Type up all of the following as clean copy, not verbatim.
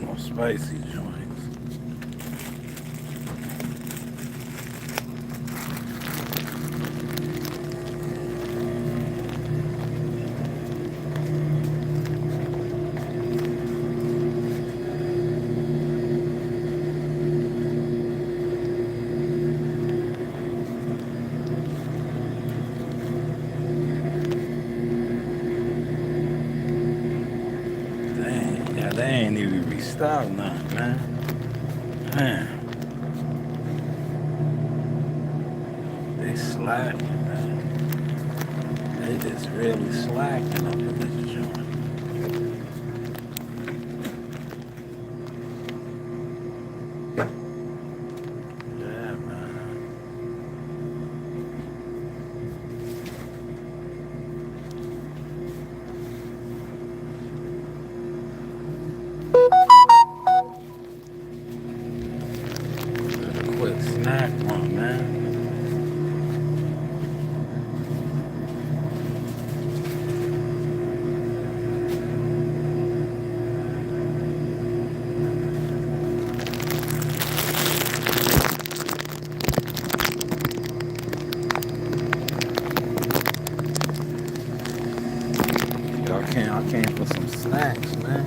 more spicy joints. Dang, yeah, they ain't even restocked nothing, man. Man, they slacking, man. They just really slacking up in this joint. Yeah, man. A quick snack one, man. I came for some snacks, man.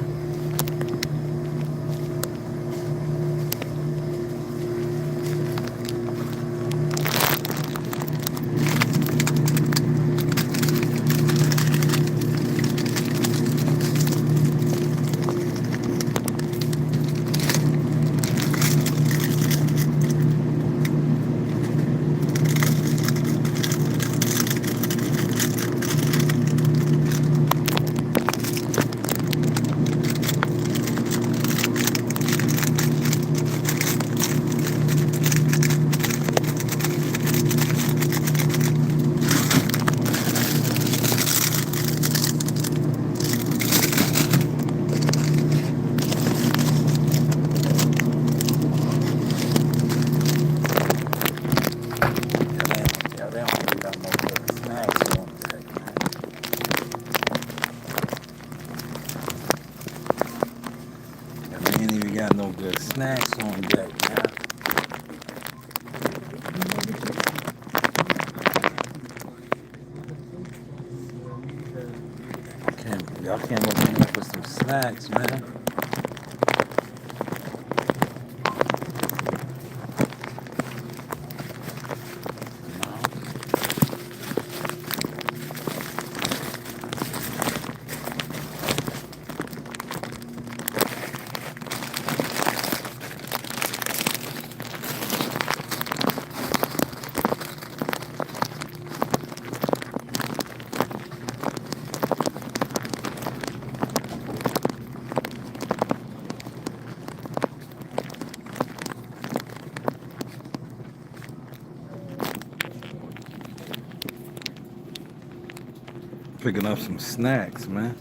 Yeah, they don't really got no good snacks on deck, man. Yeah, they ain't even got no good snacks on deck, man. Y'all came up here for some snacks, man. No. Picking up some snacks, man.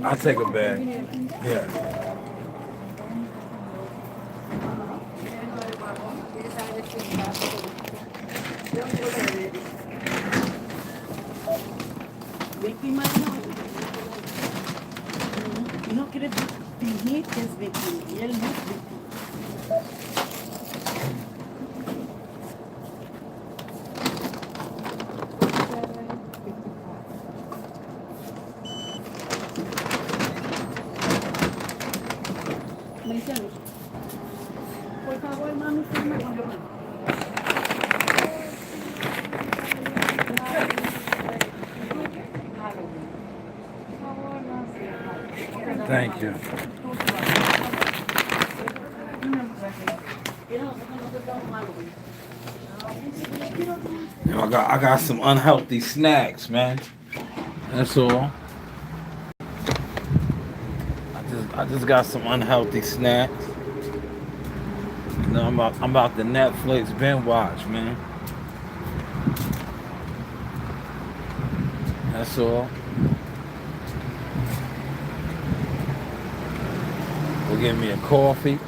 I'll take a bag. Yeah. víctima, no. Y no quiere fingir que es víctima. Y él no es víctima. Bendiciones. Por favor, mami, firme con yo. Thank you. You know, I got some unhealthy snacks, man. That's all. I just got some unhealthy snacks. You know, I'm about the Netflix binge watch, man. That's all. We'll get me a coffee,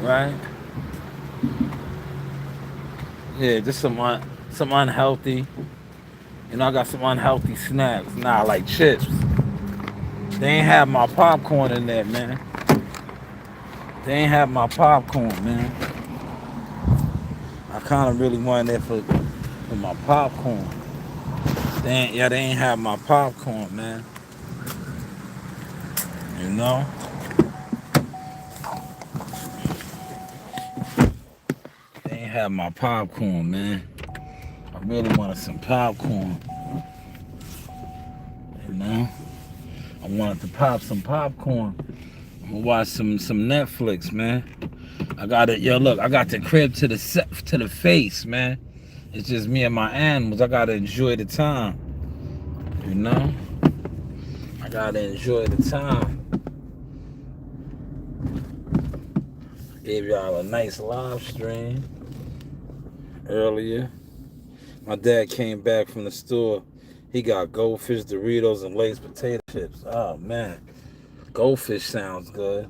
right? Yeah, just some unhealthy. You know, I got some unhealthy snacks. Nah, like chips. They ain't have my popcorn in there, man. They ain't have my popcorn, man. I kind of really wanted it for my popcorn. They ain't have my popcorn, man. You know? They ain't have my popcorn, man. I really wanted some popcorn. You know? I wanted to pop some popcorn. I'm gonna watch some Netflix, man. I got it. Yo, look, I got the crib to the face, man. It's just me and my animals. I gotta enjoy the time. You know? I gotta enjoy the time. Gave y'all a nice live stream earlier. My dad came back from the store. He got goldfish, Doritos, and Lay's potato chips. Oh, man. Goldfish sounds good.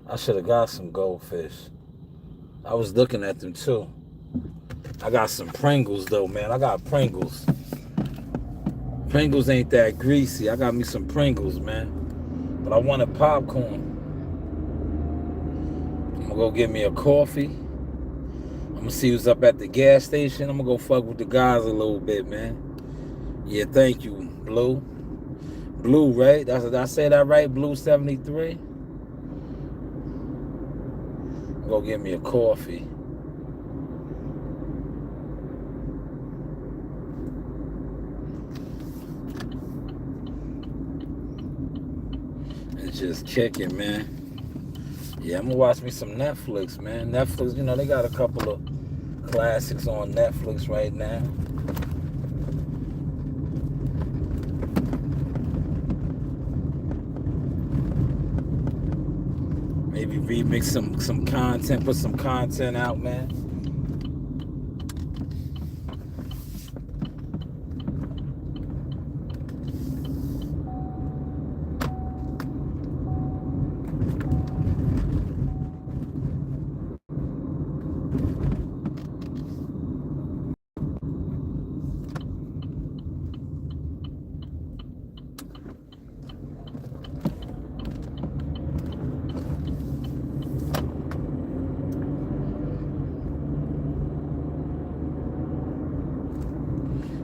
I should have got some goldfish. I was looking at them, too. I got some Pringles, though, man. I got Pringles. Pringles ain't that greasy. I got me some Pringles, man. But I wanted popcorn. I'm gonna go get me a coffee. I'm gonna see who's up at the gas station. I'm gonna go fuck with the guys a little bit, man. Yeah, thank you, Blue. Blue, right? Did I say that right? Blue 73? Go get me a coffee. It's just kicking, man. Yeah, I'm gonna watch me some Netflix, man. Netflix, you know, they got a couple of classics on Netflix right now. Maybe remix some content, put some content out, man.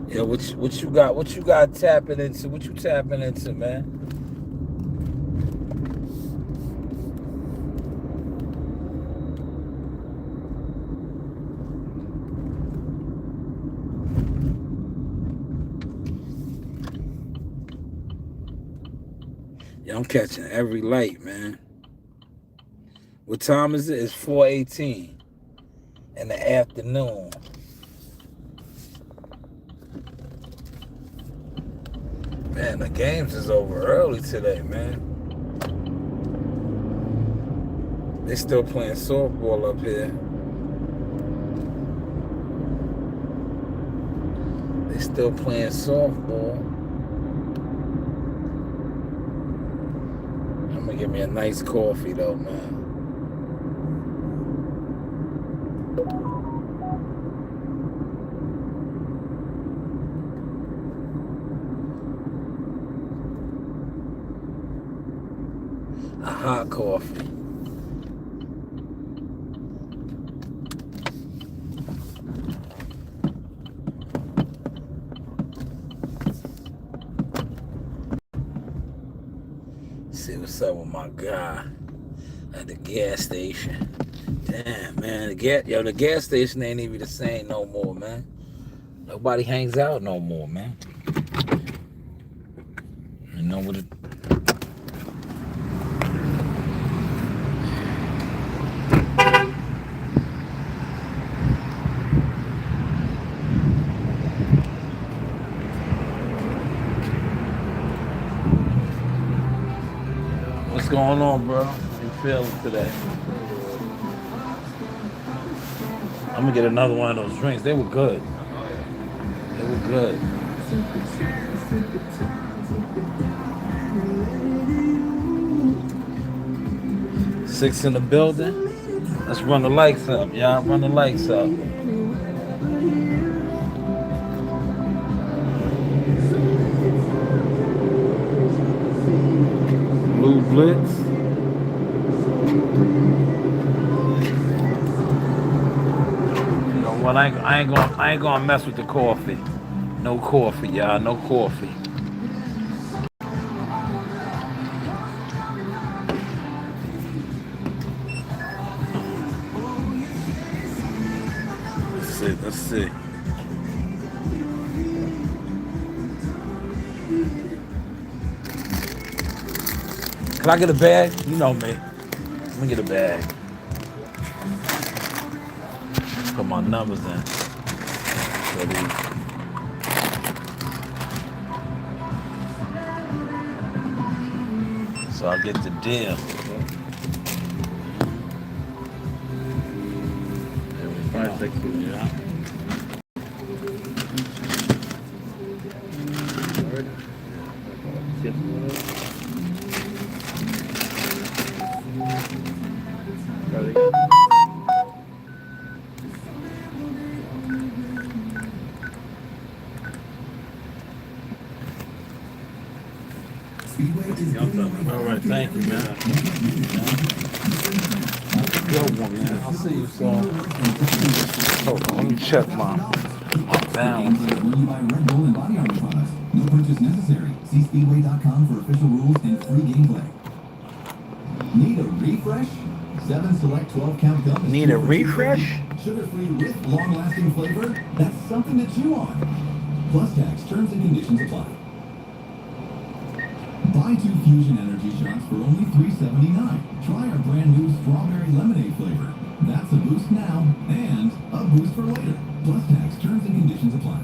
Yeah, what you got tapping into? What you tapping into, man? Yeah, I'm catching every light, man. What time is it? It's 4:18 in the afternoon. Man, the games is over early today, man. They still playing softball up here. They still playing softball. I'm gonna get me a nice coffee though, man. A hot coffee. See what's up with my guy at the gas station. Damn, man, the gas station ain't even the same no more, man. Nobody hangs out no more, man. You know what it... What's going on, bro? How you feeling today? I'm gonna get another one of those drinks. They were good. They were good. Six in the building. Let's run the lights up, y'all. Run the lights up. Blue Blitz. You know what? I ain't gonna mess with the coffee. No coffee, y'all. No coffee. Let's see. Can I get a bag? You know me. Let me get a bag. Put my numbers in. So I get the deal. There we go. Yeah. All right, thank you, man. Good one, man. I'll see you soon. Hold on, let me check my balance. When you buy Red Bull and Body Armor products, no purchase necessary. See Speedway.com for official rules and free gameplay. Need a refresh? 7 select 12-count gum. Need a refresh? Sugar-free with long-lasting flavor? That's something to chew on. Plus tax, terms and conditions apply. Buy 2 Fusion Energy shots for only $3.79. Try our brand new strawberry lemonade flavor. That's a boost now and a boost for later. Plus tax, terms and conditions apply.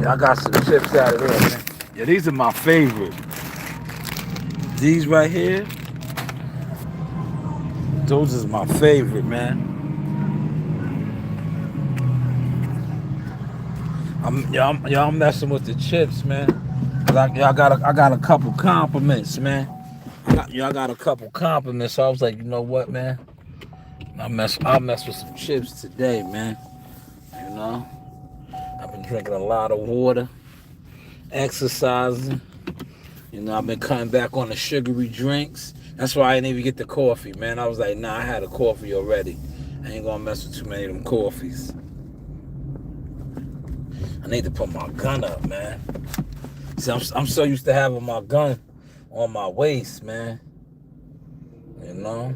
I got some chips out of there, man. Yeah, these are my favorite. These right here, those is my favorite, man. Y'all messing with the chips, man. I got a couple compliments, man. Y'all got a couple compliments, so I was like, you know what, man? I'll mess with some chips today, man. You know? I've been drinking a lot of water, exercising. You know, I've been cutting back on the sugary drinks. That's why I didn't even get the coffee, man. I was like, nah, I had a coffee already. I ain't gonna mess with too many of them coffees. I need to put my gun up, man. See, I'm so used to having my gun on my waist, man. You know?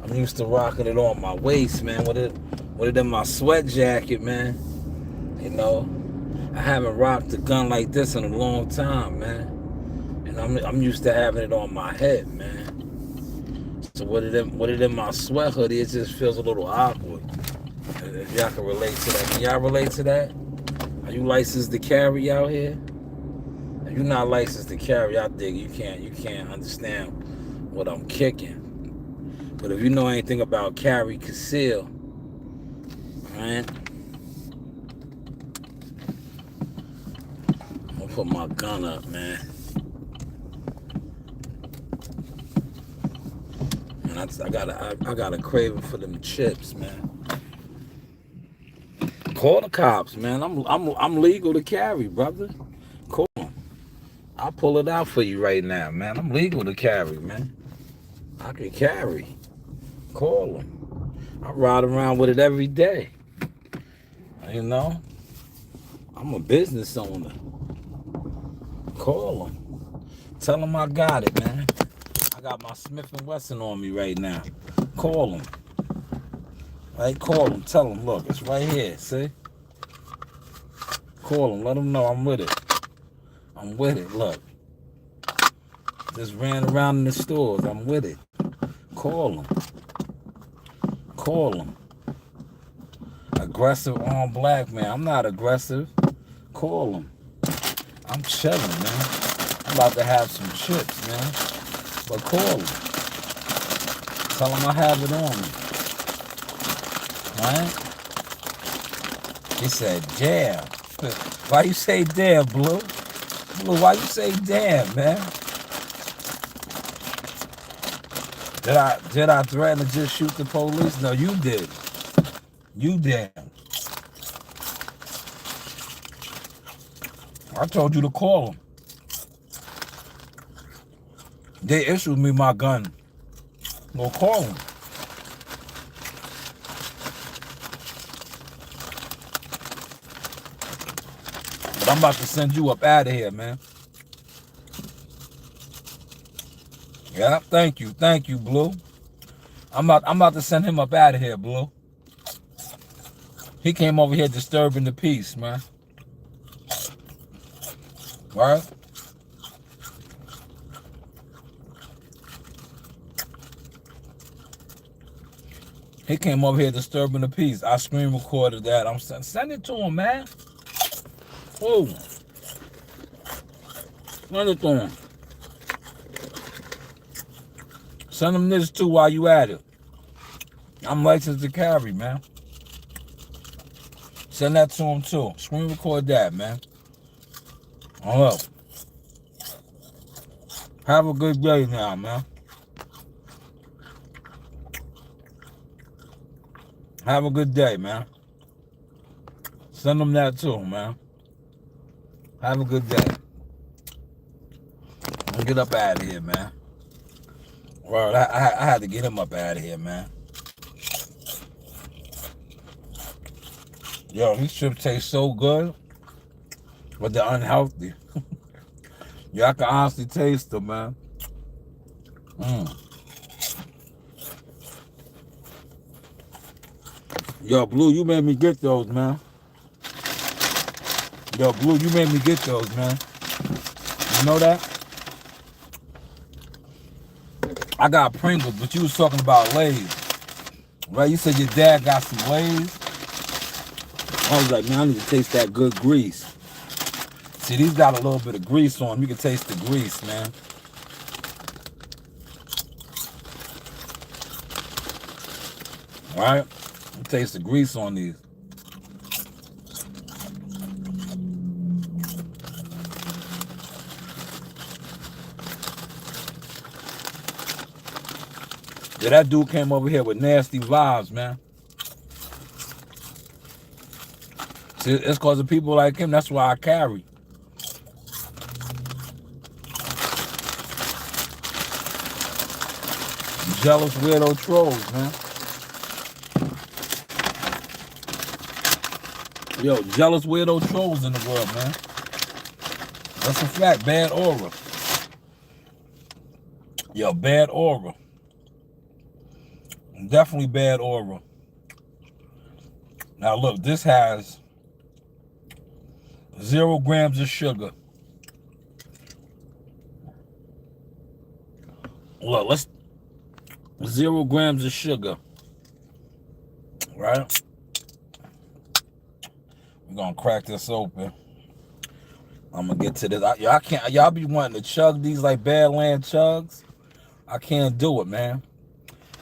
I'm used to rocking it on my waist, man. With it in my sweat jacket, man. You know, I haven't rocked a gun like this in a long time, man. And I'm used to having it on my head, man. So with it in my sweat hoodie, it just feels a little awkward. If y'all can relate to that. Can y'all relate to that? Are you licensed to carry out here? If you're not licensed to carry, I dig you can't understand what I'm kicking. But if you know anything about carry, conceal, right? I'm gonna put my gun up, man. And I got a craving for them chips, man. Call the cops, man. I'm legal to carry, brother. Call them. I'll pull it out for you right now, man. I'm legal to carry, man. I can carry. Call them. I ride around with it every day. You know, I'm a business owner. Call them. Tell them I got it, man. I got my Smith & Wesson on me right now. Call them. Right, call them. Tell them, look, it's right here, see? Call them. Let them know I'm with it. I'm with it, look. Just ran around in the stores. I'm with it. Call them. Call them. Aggressive on black man. I'm not aggressive. Call them. I'm chilling, man. I'm about to have some chips, man. But call them. Tell them I have it on me. Right? He said, damn. Why you say damn, Blue? Blue, why you say damn, man? Did I threaten to just shoot the police? No, you did. You damn. I told you to call them. They issued me my gun. Go call them. But I'm about to send you up out of here, man. Yeah, thank you, Blue. I'm about to send him up out of here, Blue. He came over here disturbing the peace, man. Right? He came over here disturbing the peace. I screen recorded that. I'm saying, send it to him, man. Oh, send it to him. Send him this too while you at it. I'm licensed to carry, man. Send that to him too. Screen record that, man. Hello. Have a good day now, man. Have a good day, man. Send them that too, man. Have a good day. I'll get up out of here, man. Well, I had to get him up out of here, man. Yo, these chips taste so good, but they're unhealthy. Yo, I can honestly taste them, man. Yo, Blue, you made me get those, man. Yo, Blue, you made me get those, man. You know that? I got Pringles, but you was talking about Lay's. Right? You said your dad got some Lay's. I was like, man, I need to taste that good grease. See, these got a little bit of grease on them. You can taste the grease, man. All right? You taste the grease on these. Yeah, that dude came over here with nasty vibes, man. See, it's because of people like him. That's why I carry. Jealous weirdo trolls, man. Yo, jealous weirdo trolls in the world, man. That's a fact. Bad aura. Yo, bad aura. Definitely bad aura. Now look, this has 0 grams of sugar. Look, 0 grams of sugar. Right? We're gonna crack this open. I'm gonna get to this. I can't. Y'all be wanting to chug these like Badland chugs. I can't do it, man.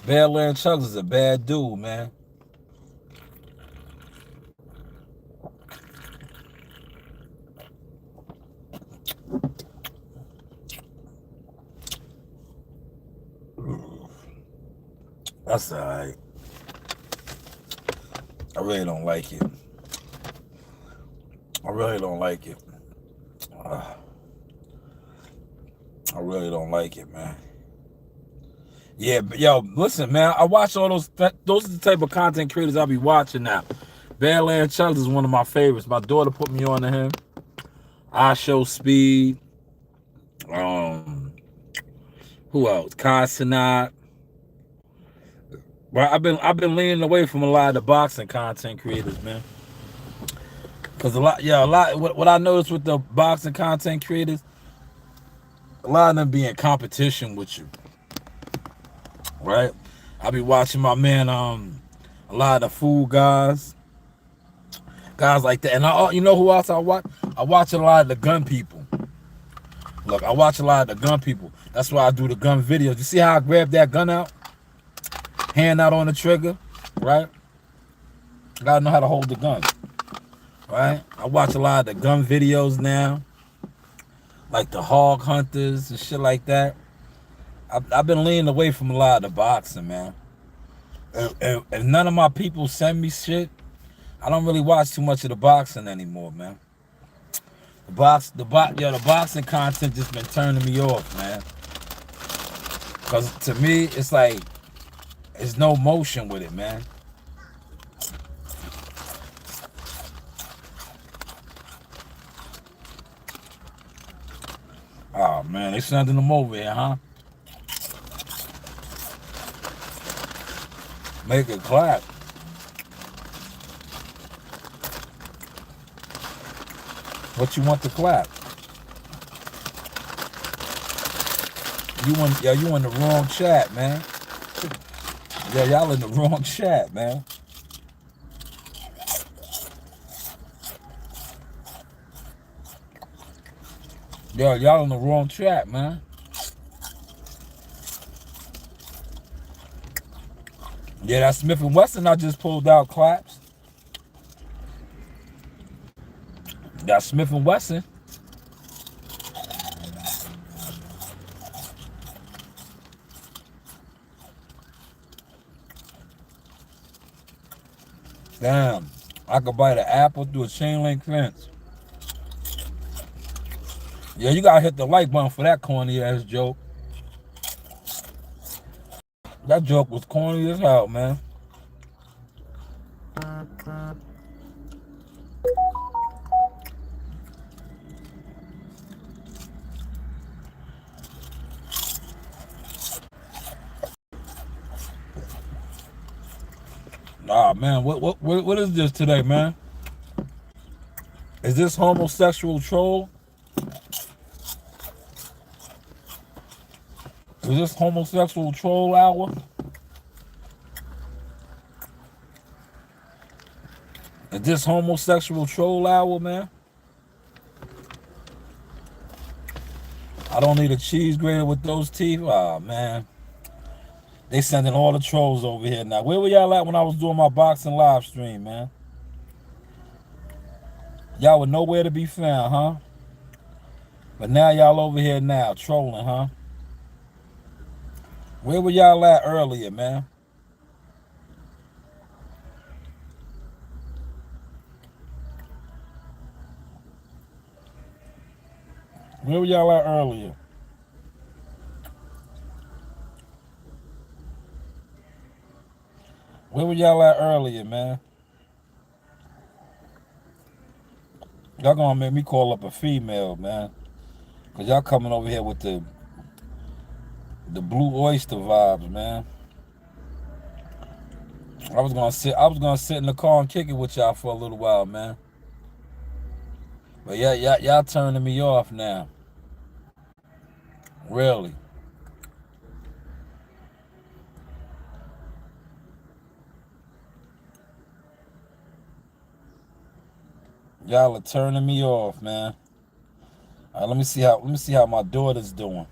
Badland Chugs is a bad dude, man. That's alright. I really don't like it. I really don't like it. I really don't like it, man. Yeah, but yo, listen, man. I watch all those. Those are the type of content creators I be watching now. Badland Chugs is one of my favorites. My daughter put me on to him. I Show Speed. Who else? Kai Cenat. Well, I've been leaning away from a lot of the boxing content creators, man. Cause a lot. What I noticed with the boxing content creators, a lot of them be in competition with you, right? I be watching my man, a lot of the food guys like that, and you know who else I watch? I watch a lot of the gun people. Look, I watch a lot of the gun people. That's why I do the gun videos. You see how I grab that gun out, hand out on the trigger, right? Gotta know how to hold the gun, right? I watch a lot of the gun videos now, like the hog hunters and shit like that. I've been leaning away from a lot of the boxing, man. If none of my people send me shit, I don't really watch too much of the boxing anymore, man. The boxing content just been turning me off, man. Cause to me, it's like there's no motion with it, man. Oh man, they sending them over here, huh? Make it clap. What you want to clap? You in the wrong chat, man. Yeah, y'all in the wrong chat, man. Yeah, y'all in the wrong chat, man. Yeah, that Smith & Wesson I just pulled out claps. That Smith & Wesson. Damn, I could bite an apple through a chain link fence. Yeah, you gotta hit the like button for that corny ass joke. That joke was corny as hell, man. Ah man, what is this today, man? Is this homosexual troll? Is this homosexual troll hour? Is this homosexual troll hour, man? I don't need a cheese grater with those teeth. Ah man. They sending all the trolls over here now. Where were y'all at when I was doing my boxing live stream, man? Y'all were nowhere to be found, huh? But now y'all over here now, trolling, huh? Where were y'all at earlier, man? Where were y'all at earlier? Where were y'all at earlier, man? Y'all gonna make me call up a female, man. Cause y'all coming over here with the Blue Oyster vibes, man. I was gonna sit in the car and kick it with y'all for a little while, man. But yeah, y'all turning me off now. Really. Y'all are turning me off, man. All right, let me see how my daughter's doing.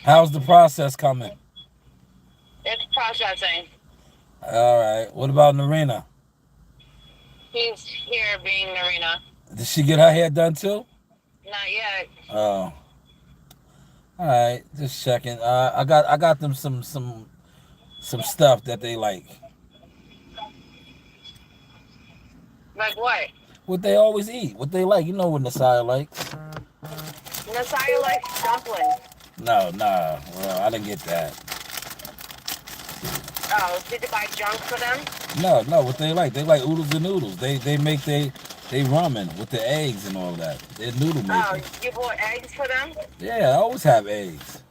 How's the process coming? It's processing. All right. What about Narina? He's here being Narina. Did she get her hair done too? Not yet. Oh, all right. Just checking. I got them some stuff that they like. Like what? What they always eat. What they like. You know what Nasaya likes. Nasaya likes dumplings. No, nah. Well, I didn't get that. Oh, did you buy junk for them? No. What they like. They like oodles and noodles. They make they ramen with the eggs and all that. They're noodle Oh, makers. you bought eggs for them? Yeah, I always have eggs.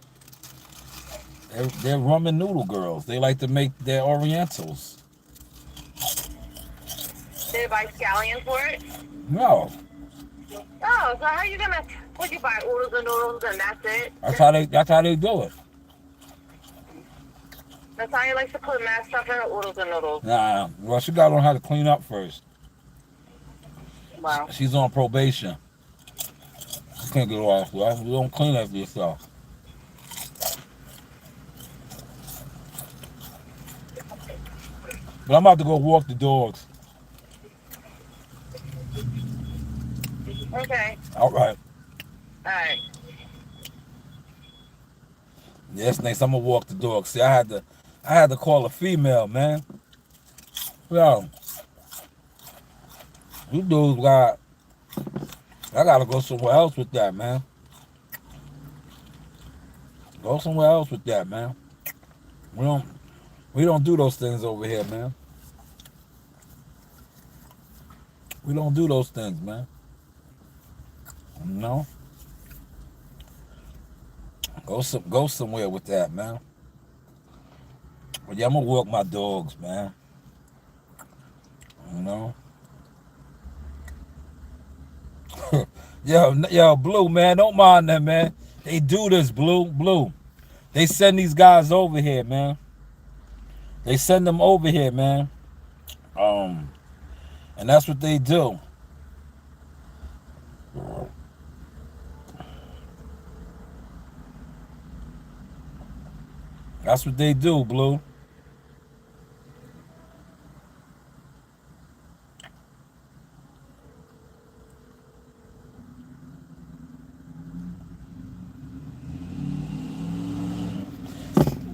They're ramen noodle girls. They like to make their Orientals. Did you buy scallion for it? No, Oh, so how are you gonna? Would you buy oodles and noodles and that's it? that's how they do it. Nasaya likes to put mad stuff in her oodles and noodles. Nah, well, she got to learn how to clean up first. Wow. She's on probation. You can't get off. Right? You don't clean after yourself. But I'm about to go walk the dogs. Okay. All right. Alright. Yes, next I'm gonna walk the dogs. See, I had to call a female, man. Yo, you dudes I gotta go somewhere else with that, man. Go somewhere else with that, man. We don't we don't do those things over here, man. We don't do those things, man. No. Go somewhere with that, man. But yeah, I'm gonna walk my dogs, man. You know. Yo, Blue, man, don't mind them, man. They do this, Blue. They send these guys over here, man. They send them over here, man. And that's what they do. That's what they do, Blue.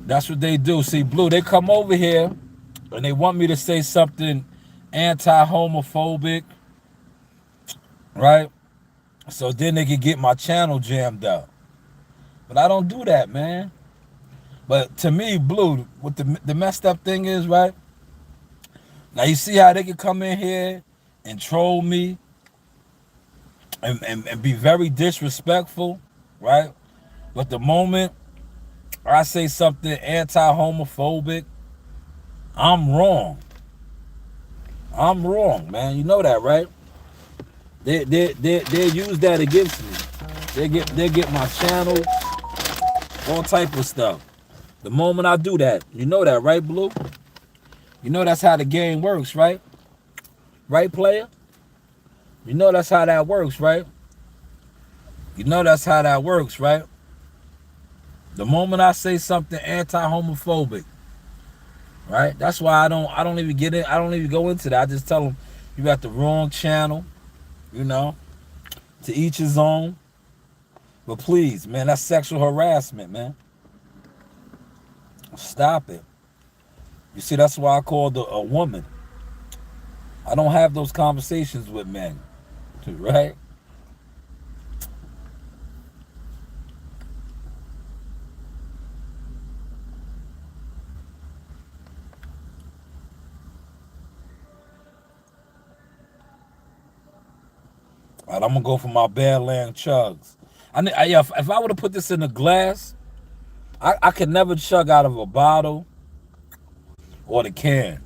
That's what they do. See, Blue, they come over here and they want me to say something anti-homophobic, right? So then they can get my channel jammed up. But I don't do that, man. But to me, Blue, what the messed up thing is, right? Now you see how they can come in here and troll me and be very disrespectful, right? But the moment I say something anti-homophobic, I'm wrong. I'm wrong, man. You know that, right? They use that against me. They get my channel, all type of stuff. The moment I do that, you know that, right, Blue? You know that's how the game works, right? Right, player? You know that's how that works, right? You know that's how that works, right? The moment I say something anti-homophobic, right? That's why I don't even get it. I don't even go into that. I just tell them you got the wrong channel, you know. To each his own. But please, man, that's sexual harassment, man. Stop it. You see, that's why I called a woman. I don't have those conversations with men, right? All right, I'm gonna go for my Badland chugs. If I would have put this in a glass, I could never chug out of a bottle or the can.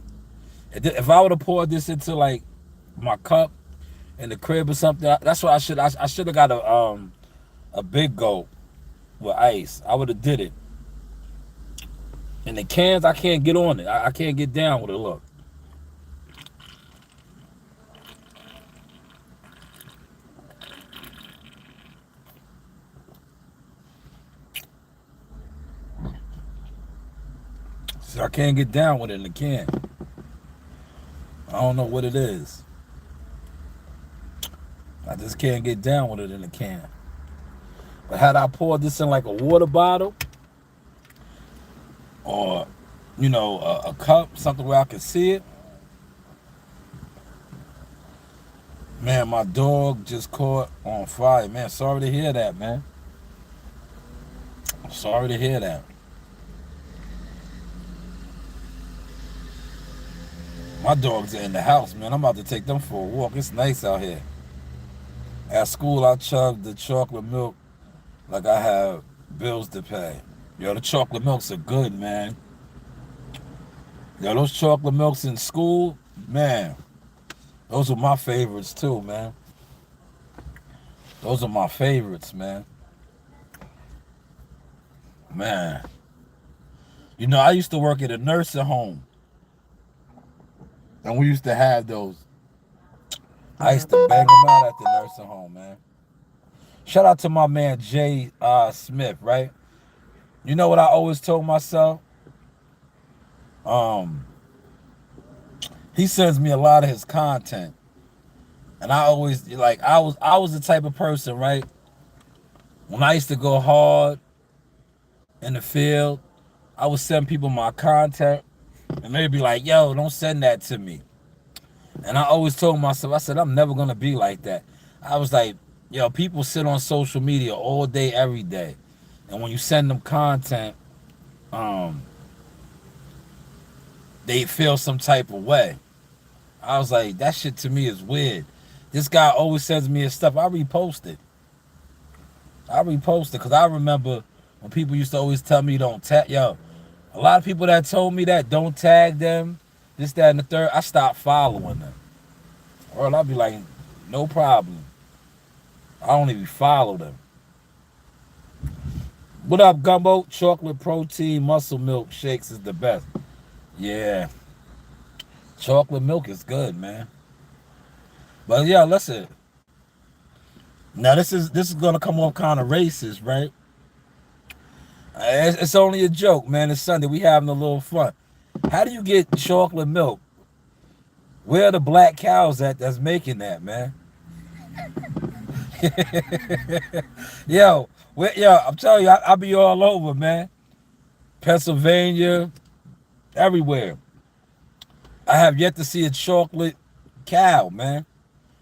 If I would have poured this into like my cup in the crib or something, that's what I should. I should have got a big gulp with ice. I would have did it. In the cans, I can't get on it. I can't get down with it. Look. So I can't get down with it in the can. I don't know what it is. I just can't get down with it in the can. But had I poured this in like a water bottle or, you know, a cup, something where I could see it, man, my dog just caught on fire. Man, sorry to hear that, man. Sorry to hear that. My dogs are in the house, man. I'm about to take them for a walk. It's nice out here. At school, I chugged the chocolate milk like I have bills to pay. Yo, the chocolate milks are good, man. Yo, those chocolate milks in school, man, those are my favorites too, man. Those are my favorites, man. Man. You know, I used to work at a nursing home. And we used to have those. I used to bang them out at the nursing home, man. Shout out to my man Jay Smith, right? You know what I always told myself? He sends me a lot of his content. And I always like I was the type of person, right? When I used to go hard in the field, I would send people my content and they'd be like, yo, don't send that to me. And I always told myself, I said, I'm never gonna be like that. I was like, yo, people sit on social media all day, every day. And when you send them content, they feel some type of way. I was like, that shit to me is weird. This guy always sends me his stuff. I repost it because I remember when people used to always tell me don't tag. Yo, a lot of people that told me that don't tag them, this, that, and the third, I stopped following them. Or I'll be like, no problem. I don't even follow them. What up, Gumbo? Chocolate protein muscle milk shakes is the best. Yeah. Chocolate milk is good, man. But yeah, listen. Now this is gonna come off kind of racist, right? It's only a joke, man. It's Sunday. We having a little fun. How do you get chocolate milk? Where are the black cows at that's making that, man? yo, I'm telling you, I'll be all over, man. Pennsylvania, everywhere. I have yet to see a chocolate cow, man.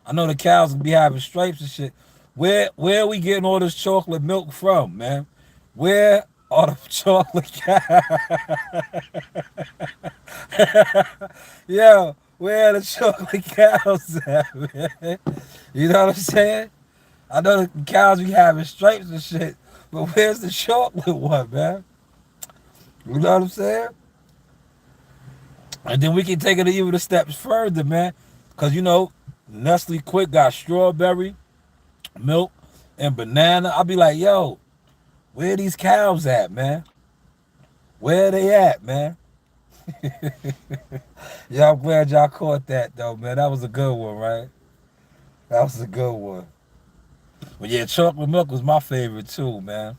I know the cows will be having stripes and shit. Where are we getting all this chocolate milk from, man? Where are the chocolate cows? Yo, where are the chocolate cows at, man? You know what I'm saying? I know the cows be having stripes and shit, but where's the chocolate one, man? You know what I'm saying? And then we can take it even a step further, man. Because, you know, Nestle Quick got strawberry milk and banana. I'll be like, yo, where are these cows at, man? Where are they at, man? Yeah, I'm glad y'all caught that, though, man. That was a good one, right? That was a good one. But yeah, chocolate milk was my favorite, too, man.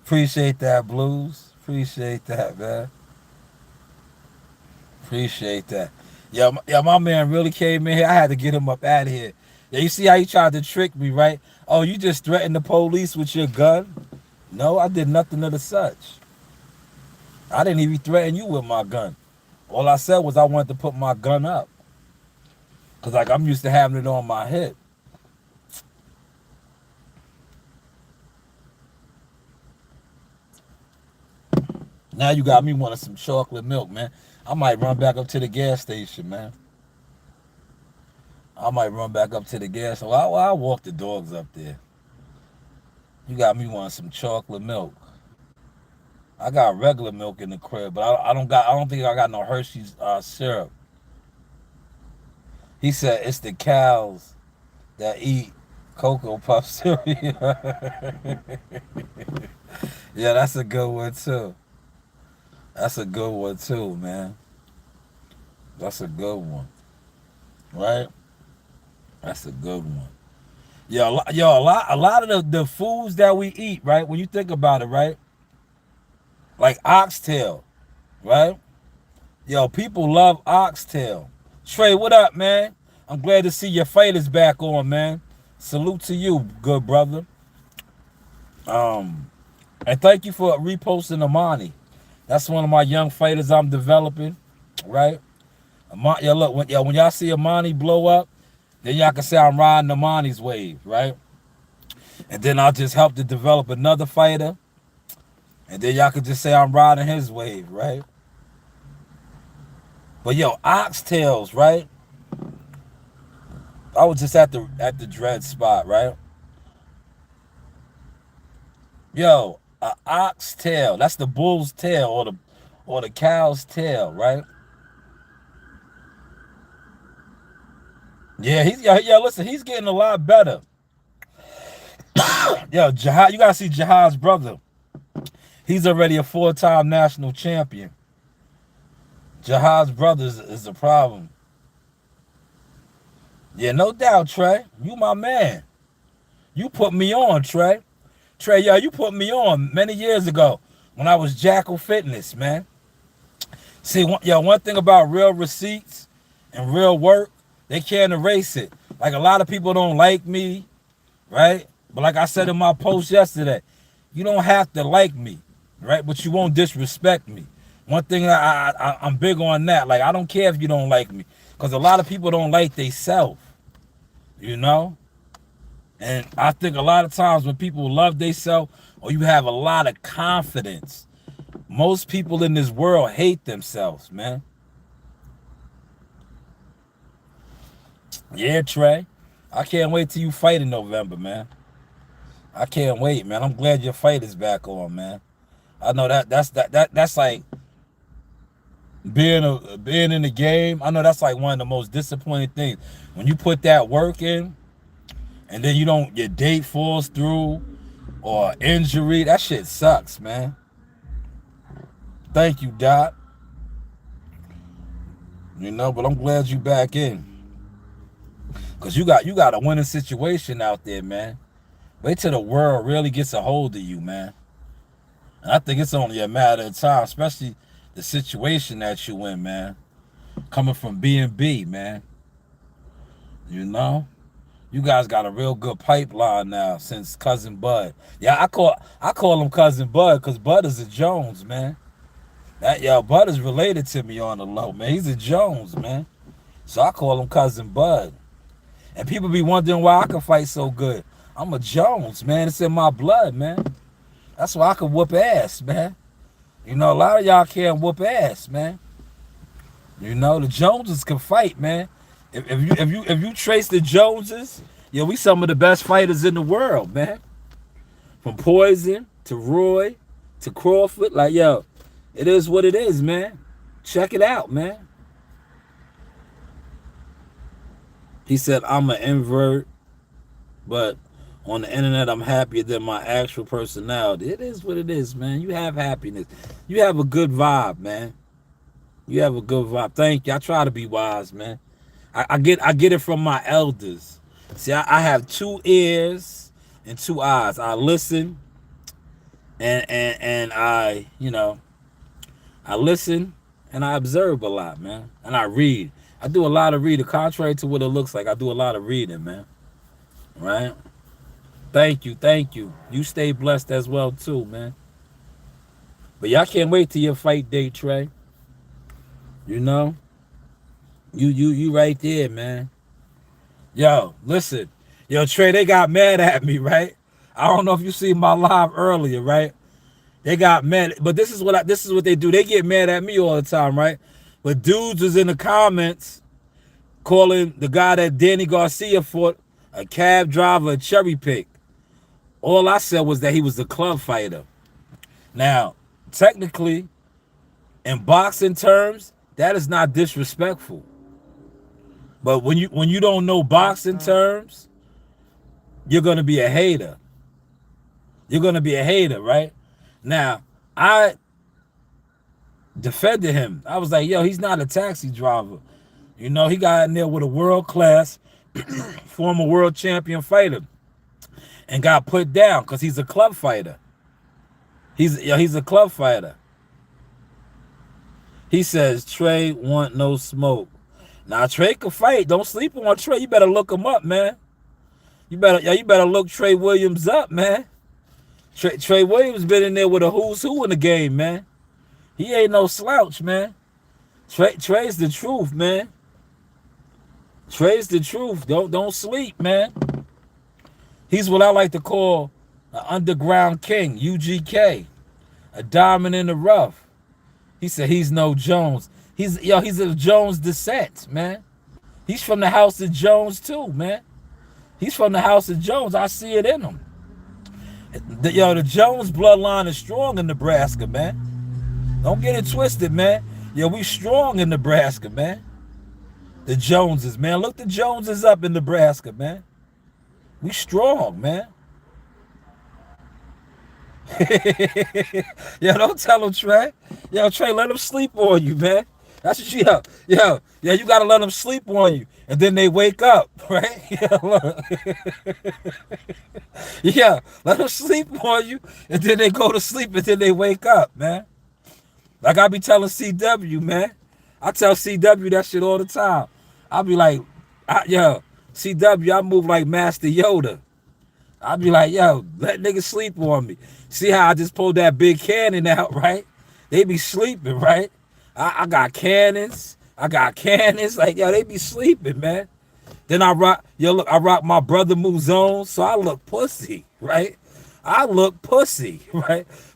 Appreciate that, Blues. Appreciate that, man. Appreciate that. Yeah, my man really came in here. I had to get him up out of here. Yeah, you see how he tried to trick me, right? Oh, you just threatened the police with your gun? No, I did nothing of the such. I didn't even threaten you with my gun. All I said was I wanted to put my gun up. Because, like, I'm used to having it on my hip. Now you got me wanting some chocolate milk, man. I might run back up to the gas station, man. I might run back up to the gas station. I'll walk the dogs up there. You got me wanting some chocolate milk. I got regular milk in the crib, but I don't think I got no Hershey's syrup. He said it's the cows that eat Cocoa Puff cereal. Yeah, that's a good one too. That's a good one too, man. That's a good one. Right? That's a good one. Yo, a lot of the foods that we eat, right? When you think about it, right? Like oxtail. right? Yo, people love oxtail. Trey, what up, man? I'm glad to see your fighters back on, man. Salute to you, good brother. And thank you for reposting Amani. That's one of my young fighters I'm developing, right? Yo, look, when y'all see Amani blow up, then y'all can say I'm riding Amani's wave, right? And then I'll just help to develop another fighter, and then y'all can just say I'm riding his wave, right? But yo, oxtails, right? I was just at the dread spot, right? Yo, a oxtail. That's the bull's tail or the cow's tail, right? Yeah, listen, he's getting a lot better. Yo, Jihad, you gotta see Jihad's brother. He's already a 4-time national champion. Jihad's brother is the problem. Yeah, no doubt, Trey. You my man. You put me on, Trey. Trey, yo, you put me on many years ago when I was Jackal Fitness, man. See, one thing about real receipts and real work, they can't erase it. Like, a lot of people don't like me, right? But like I said in my post yesterday, you don't have to like me, right? But you won't disrespect me. One thing I'm big on that. Like, I don't care if you don't like me, because a lot of people don't like theyself, you know? And I think a lot of times when people love theyself, or you have a lot of confidence, most people in this world hate themselves, man. Yeah, Trey. I can't wait till you fight in November, man. I can't wait, man. I'm glad your fight is back on, man. I know that's like being in the game. I know that's like one of the most disappointing things. When you put that work in and then your date falls through or injury, that shit sucks, man. Thank you, Doc. You know, but I'm glad you back in. Cause you got a winning situation out there, man. Wait till the world really gets a hold of you, man. And I think it's only a matter of time, especially the situation that you in, man. Coming from B&B, man. You know? You guys got a real good pipeline now since Cousin Bud. Yeah, I call him Cousin Bud because Bud is a Jones, man. Bud is related to me on the low, man. He's a Jones, man. So I call him Cousin Bud. And people be wondering why I can fight so good. I'm a Jones, man. It's in my blood, man. That's why I can whoop ass, man. You know, a lot of y'all can't whoop ass, man. You know, the Joneses can fight, man. If you trace the Joneses, we some of the best fighters in the world, man. From Poison to Roy to Crawford, like, it is what it is, man. Check it out, man. He said, I'm an invert, but on the internet, I'm happier than my actual personality. It is what it is, man. You have happiness. You have a good vibe, man. You have a good vibe. Thank you. I try to be wise, man. I get it from my elders. See, I have 2 ears and 2 eyes. I listen and I listen and I observe a lot, man. And I read. I do a lot of reading. Contrary to what it looks like, I do a lot of reading, man. Right? Thank you. You stay blessed as well, too, man. But y'all can't wait till your fight date, Trey. You know? You right there, man. Yo, listen. Yo, Trey, they got mad at me, right? I don't know if you see my live earlier, right? They got mad. But this is what they do. They get mad at me all the time, right? But dudes was in the comments calling the guy that Danny Garcia fought a cab driver, a cherry pick. All I said was that he was a club fighter. Now, technically, in boxing terms, that is not disrespectful. But when you don't know boxing terms, you're gonna be a hater. You're gonna be a hater, right? Now, I defended him. I was like, he's not a taxi driver. You know, he got in there with a world-class former world champion fighter and got put down because he's a club fighter. He's a club fighter. He says Trey want no smoke. Now Trey can fight. Don't sleep on Trey. You better look him up, man. You better look Trey Williams up, man. Trey Williams been in there with a who's who in the game, man. He ain't no slouch, man. Trey's the truth, man. Trey's the truth. Don't sleep, man. He's what I like to call an underground king, UGK, a diamond in the rough. He said he's no Jones. He's of Jones descent, man. He's from the house of Jones too, man. He's from the house of Jones. I see it in him. The Jones bloodline is strong in Nebraska, man. Don't get it twisted, man. We strong in Nebraska, man. The Joneses, man. Look the Joneses up in Nebraska, man. We strong, man. Don't tell him, Trey. Trey, let him sleep on you, man. That's what you gotta let them sleep on you. And then they wake up, right? Let them sleep on you, and then they go to sleep, and then they wake up, man. Like I be telling CW, man. I tell CW that shit all the time. I be like, CW, I move like Master Yoda. I be like, let niggas sleep on me. See how I just pulled that big cannon out, right? They be sleeping, right? I got cannons. Like, they be sleeping, man. Then I rock my brother Muzone, so I look pussy, right?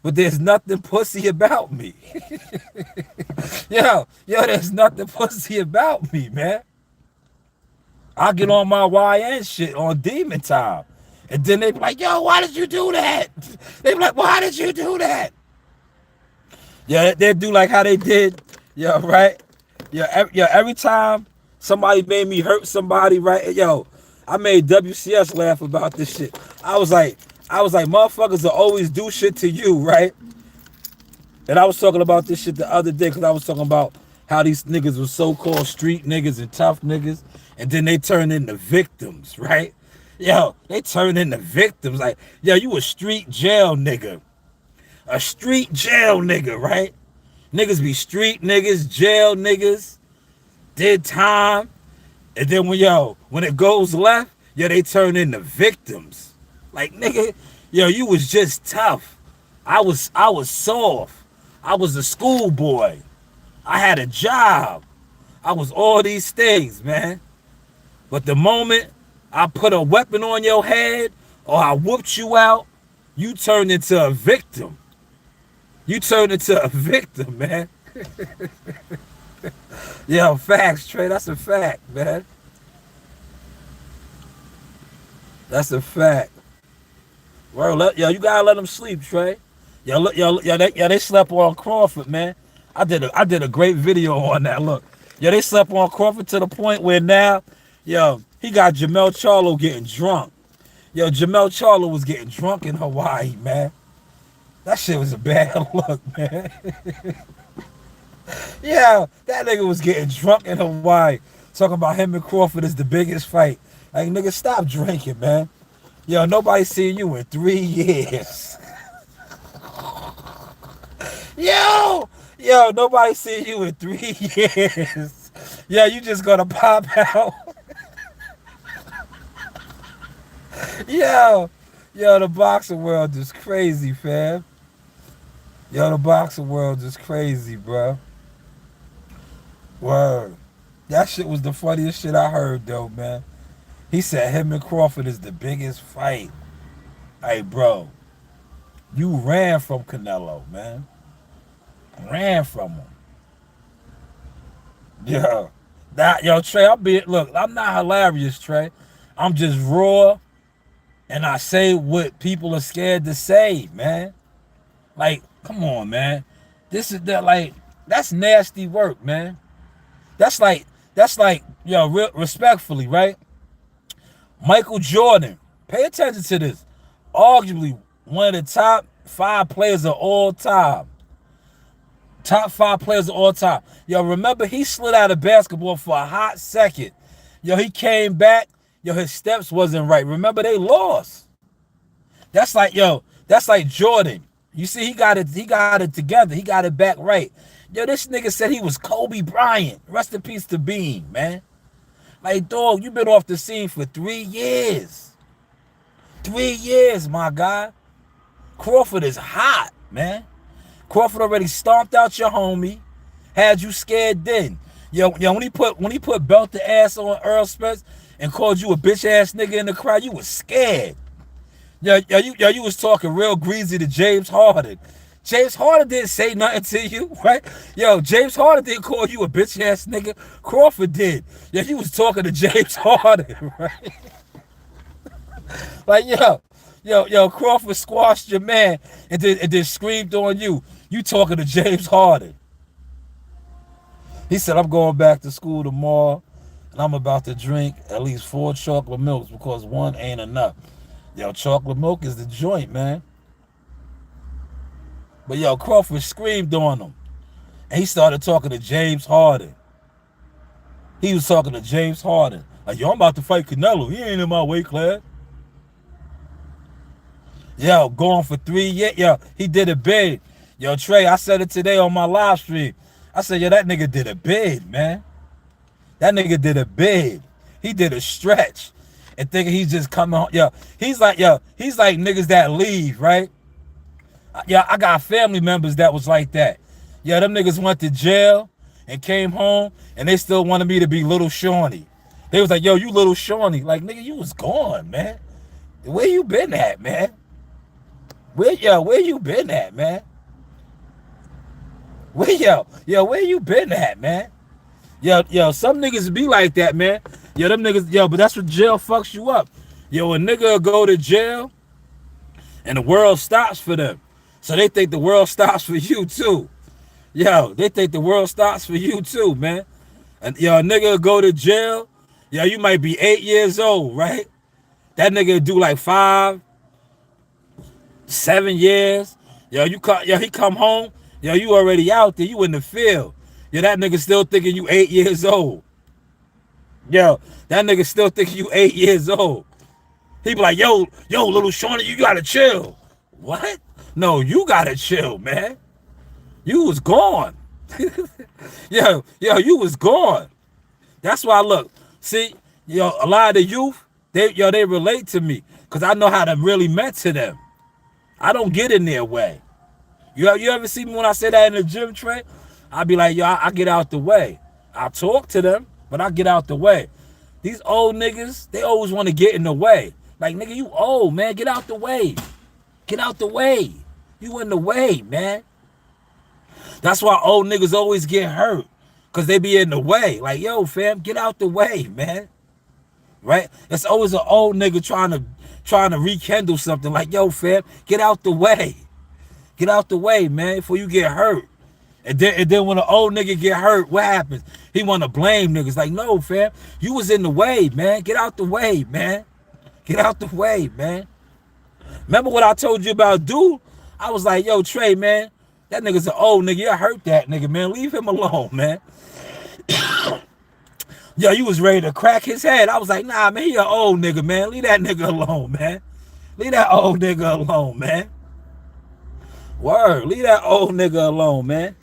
But there's nothing pussy about me. There's nothing pussy about me, man. I get on my YN shit on demon time. And then they be like, why did you do that? They be like, why did you do that? They do like how they did, right? Every time somebody made me hurt somebody, right? I made WCS laugh about this shit. I was like, motherfuckers will always do shit to you, right? And I was talking about this shit the other day because I was talking about how these niggas were so-called street niggas and tough niggas, and then they turn into victims, right? They turn into victims. Like, you a street jail nigga. A street jail nigga, right? Niggas be street niggas, jail niggas, did time. And then when it goes left, they turn into victims. Like, nigga, you was just tough. I was soft. I was a schoolboy. I had a job. I was all these things, man. But the moment I put a weapon on your head or I whooped you out, you turned into a victim. Man. Facts, Trey. That's a fact, man. That's a fact. Well, you gotta let them sleep, Trey. They slept on Crawford, man. I did a great video on that. Look, they slept on Crawford to the point where now, he got Jamel Charlo getting drunk. Jamel Charlo was getting drunk in Hawaii, man. That shit was a bad look, man. That nigga was getting drunk in Hawaii. Talking about him and Crawford is the biggest fight. Like, nigga, stop drinking, man. Nobody seen you in 3 years. Nobody seen you in 3 years. You just gonna pop out. The boxing world is crazy, fam. The boxing world is crazy, bro. Word. That shit was the funniest shit I heard, though, man. He said him and Crawford is the biggest fight. Hey, bro. You ran from Canelo, man. Ran from him. Trey, I'm not hilarious, Trey. I'm just raw. And I say what people are scared to say, man. Like, come on, man. That's nasty work, man. That's like, respectfully, right? Michael Jordan, pay attention to this. Arguably one of the top 5 players of all time. Top 5 players of all time. Remember, he slid out of basketball for a hot second. He came back. His steps wasn't right. Remember, they lost. That's like Jordan. You see, he got it together. He got it back right. Yo, this nigga said he was Kobe Bryant. Rest in peace to Bean, man. Like, dog, you been off the scene for 3 years. 3 years, my guy. Crawford is hot, man. Crawford already stomped out your homie. Had you scared then. Yo, when he put belt the ass on Earl Spence and called you a bitch ass nigga in the crowd, you was scared. You was talking real greasy to James Harden. James Harden didn't say nothing to you, right? Yo, James Harden didn't call you a bitch ass nigga. Crawford did. Yo, you was talking to James Harden, right? Like, yo, Crawford squashed your man and then screamed on you. You talking to James Harden. He said, I'm going back to school tomorrow and I'm about to drink at least 4 chocolate milks because 1 ain't enough. Yo, chocolate milk is the joint, man. But yo, Crawford screamed on him. And he started talking to James Harden. He was talking to James Harden. Like, yo, I'm about to fight Canelo. He ain't in my weight class. Yo, going for 3 years. Yo, he did a bid. Yo, Trey, I said it today on my live stream. I said, yo, that nigga did a bid, man. That nigga did a bid. He did a stretch. And thinking he's just coming home. Yo, he's like niggas that leave, right? Yeah, I got family members that was like that. Yeah, them niggas went to jail and came home and they still wanted me to be Little Shawnee. They was like, yo, you Little Shawnee. Like, nigga, you was gone, man. Where you been at, man? Where you been at, man? Where you been at, man? Yo, some niggas be like that, man. Yo, them niggas, but that's what jail fucks you up. Yo, a nigga go to jail and the world stops for them. So they think the world stops for you too. Yo, they think the world stops for you too, man. And yo, a nigga go to jail. Yo, you might be 8 years old, right? That nigga do like 5, 7 years. Yo, he come home. Yo, you already out there. You in the field. Yo, that nigga still thinking you 8 years old. Yo, that nigga still thinking you 8 years old. He be like, yo, Little Shawnee, you gotta chill. What? No, you gotta chill, man. You was gone. yo, you was gone. That's why, look, see, yo, a lot of the youth, they relate to me because I know how that really meant to them. I don't get in their way. You ever see me when I say that in the gym, Trey? I be like, yo, I get out the way. I talk to them, but I get out the way. These old niggas, they always want to get in the way. Like, nigga, you old, man. Get out the way. Get out the way. You in the way, man. That's why old niggas always get hurt. Because they be in the way. Like, yo, fam, get out the way, man. Right? It's always an old nigga trying to rekindle something. Like, yo, fam, get out the way. Get out the way, man, before you get hurt. And then when an old nigga get hurt, what happens? He want to blame niggas. Like, no, fam, you was in the way, man. Get out the way, man. Get out the way, man. Remember what I told you about dude? I was like, yo, Trey, man, that nigga's an old nigga. You hurt that nigga, man. Leave him alone, man. Yo, you was ready to crack his head. I was like, nah, man, he an old nigga, man. Leave that nigga alone, man. Leave that old nigga alone, man. Word, leave that old nigga alone, man.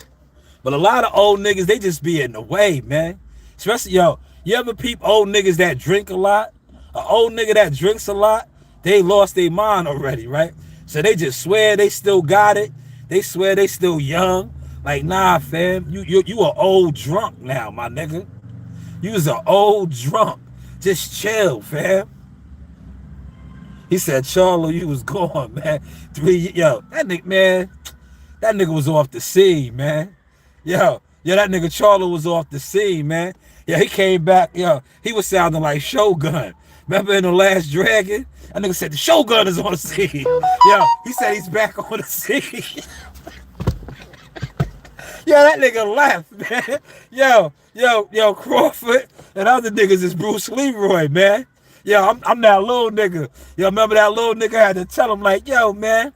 But a lot of old niggas, they just be in the way, man. Especially, yo, you ever peep old niggas that drink a lot? An old nigga that drinks a lot, they lost their mind already, right? So they just swear they still got it. They swear they still young. Like, nah, fam, you an old drunk now, my nigga. You was an old drunk. Just chill, fam. He said, Charlo, you was gone, man. Yo, that nigga was off the scene, man. Yo, that nigga Charlo was off the scene, man. Yeah, he came back, yo, he was sounding like Shogun. Remember in The Last Dragon? That nigga said the Shogun is on the scene. Yo, he said he's back on the scene. Yo, that nigga left, man. Yo, Crawford and other niggas is Bruce Leroy, man. Yo, I'm that little nigga. Yo, remember that little nigga had to tell him like, yo, man.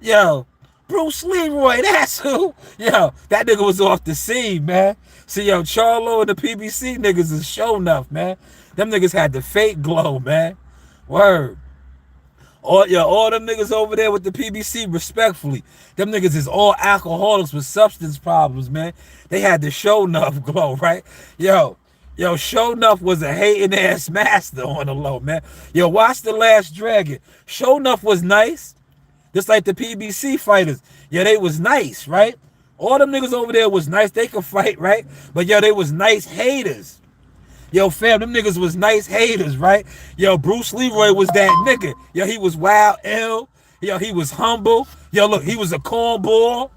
Yo, Bruce Leroy, that's who. Yo, that nigga was off the scene, man. See, yo, Charlo and the PBC niggas is show enough, man. Them niggas had the fake glow, man. Word. All them niggas over there with the PBC, respectfully, them niggas is all alcoholics with substance problems, man. They had the Show Nuff glow, right? Yo, Show Nuff was a hating ass master on the low, man. Yo, watch The Last Dragon. Show Nuff was nice, just like the PBC fighters. Yeah, they was nice, right? All them niggas over there was nice. They could fight, right? But yo, they was nice haters. Yo, fam, them niggas was nice haters, right? Yo, Bruce Leroy was that nigga. Yo, he was wild, ill. Yo, he was humble. Yo, look, he was a cornball,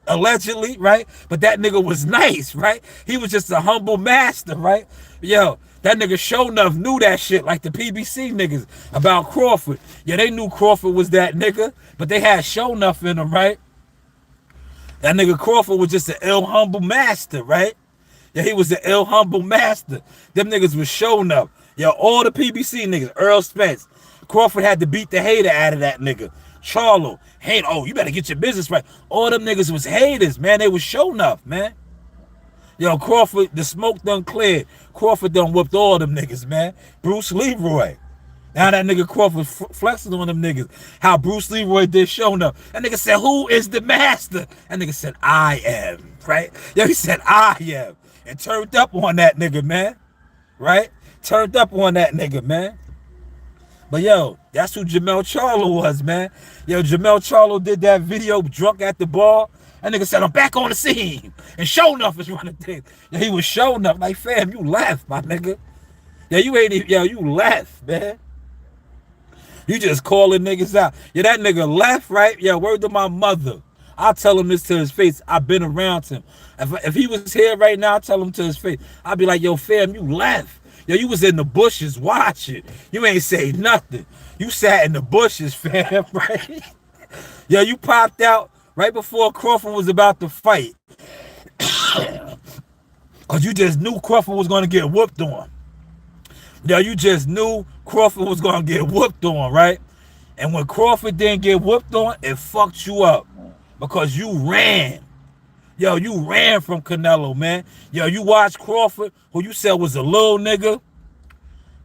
allegedly, right? But that nigga was nice, right? He was just a humble master, right? Yo, that nigga Show Nuff knew that shit like the PBC niggas about Crawford. Yeah, they knew Crawford was that nigga, but they had Show Nuff in them, right? That nigga Crawford was just an ill, humble master, right? Yeah, he was an ill, humble master. Them niggas was Show Nuff. Yo, all the PBC niggas, Earl Spence. Crawford had to beat the hater out of that nigga. Charlo, hate, oh, you better get your business right. All them niggas was haters, man. They was Show Nuff, man. Yo, Crawford, the smoke done cleared. Crawford done whooped all them niggas, man. Bruce Leroy. Now that nigga Crawford flexing on them niggas. How Bruce Leroy did Show Nuff. That nigga said, who is the master? That nigga said, I am, right? Yo, he said, I am. And turned up on that nigga, man. Right? Turned up on that nigga, man. But yo, that's who Jermell Charlo was, man. Yo, Jermell Charlo did that video drunk at the bar. That nigga said, I'm back on the scene. And Show Nuff is running things. Yo, he was Show Nuff. Like, fam, you left, my nigga. Yo, you ain't even, yo, you left, man. You just calling niggas out. Yeah, that nigga left, right? Yeah, word to my mother. I'll tell him this to his face. I've been around him. If he was here right now, I'll tell him to his face. I'll be like, yo, fam, you left. Yo, you was in the bushes watching. You ain't say nothing. You sat in the bushes, fam, right? Yo, you popped out right before Crawford was about to fight. Because you just knew Crawford was going to get whooped on. Yo, you just knew Crawford was going to get whooped on, right? And when Crawford didn't get whooped on, it fucked you up. Because you ran. Yo, you ran from Canelo, man. Yo, you watched Crawford, who you said was a little nigga.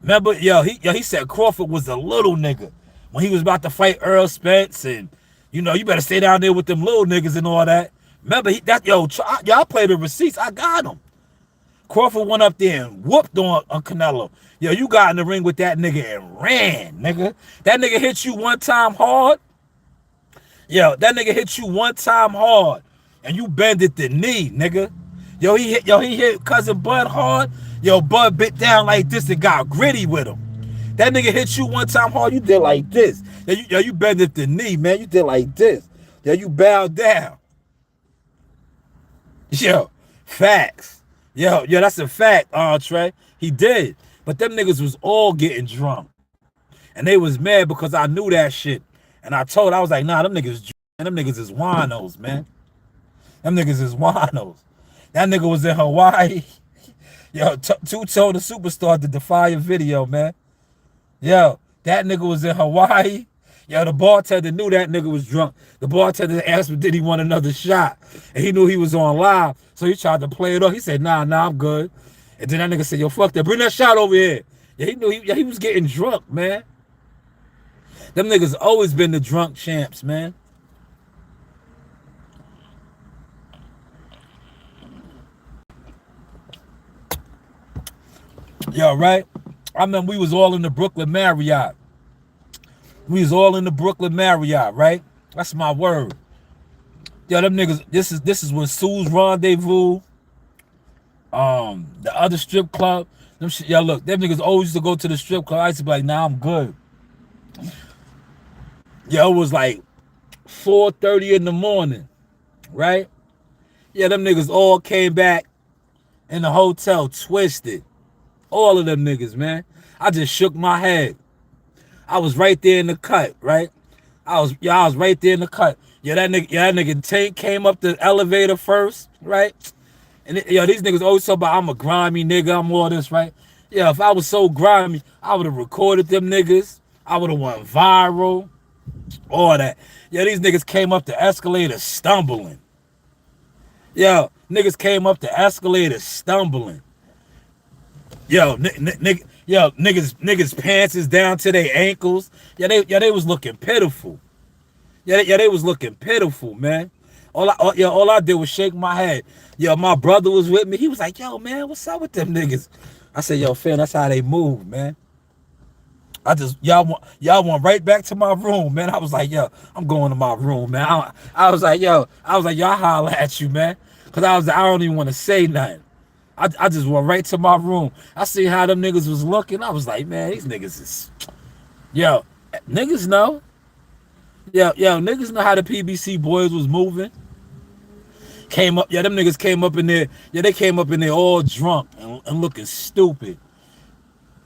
Remember, he said Crawford was a little nigga when he was about to fight Earl Spence, and you know, you better stay down there with them little niggas and all that. Remember, y'all play the receipts. I got him. Crawford went up there and whooped on Canelo. Yo, you got in the ring with that nigga and ran, nigga. That nigga hit you one time hard. Yo, that nigga hit you one time hard, and you bended the knee, nigga. Yo, he hit cousin Bud hard. Yo, Bud bit down like this and got gritty with him. That nigga hit you one time hard, you did like this. You bended the knee, man. You did like this. Yo, you bowed down. Yo, facts. Yo, that's a fact, Trey. He did. But them niggas was all getting drunk. And they was mad because I knew that shit. And I was like, nah, them niggas is winos, man. Them niggas is winos. That nigga was in Hawaii. Yo, Two-Tone the Superstar did the fire video, man. Yo, that nigga was in Hawaii. Yo, the bartender knew that nigga was drunk. The bartender asked him, did he want another shot? And he knew he was on live, so he tried to play it off. He said, nah, I'm good. And then that nigga said, yo, fuck that. Bring that shot over here. Yeah, he knew he was getting drunk, man. Them niggas always been the drunk champs, man. Yo, right? I remember we was all in the Brooklyn Marriott. Right? That's my word. Yo, them niggas, this is when Sue's Rendezvous, the other strip club, yo, look, them niggas always used to go to the strip club. I used to be like, nah, I'm good. Yo, it was like 4:30 in the morning, right? Yeah, them niggas all came back in the hotel twisted. All of them niggas, man. I just shook my head. I was right there in the cut, right? I was right there in the cut. Yeah, that nigga Tank came up the elevator first, right? And these niggas always talk about I'm a grimy nigga, I'm all this, right? Yeah, if I was so grimy, I would have recorded them niggas. I would have went viral. All that. Yeah, these niggas came up the escalator stumbling. Yo, niggas came up the escalator stumbling. Yo, Yo, niggas pants is down to their ankles. They was looking pitiful. They was looking pitiful, man. All I did was shake my head. Yo, my brother was with me. He was like, yo, man, what's up with them niggas? I said, yo, fam, that's how they move, man. Y'all went right back to my room, man. I was like, yo, I'm going to my room, man. I was like, y'all holler at you, man. Cause I don't even want to say nothing. I just went right to my room. I see how them niggas was looking. I was like, man, these niggas is, yo, niggas know. Yo, niggas know how the PBC boys was moving. Them niggas came up in there. Yeah, they came up in there all drunk and looking stupid.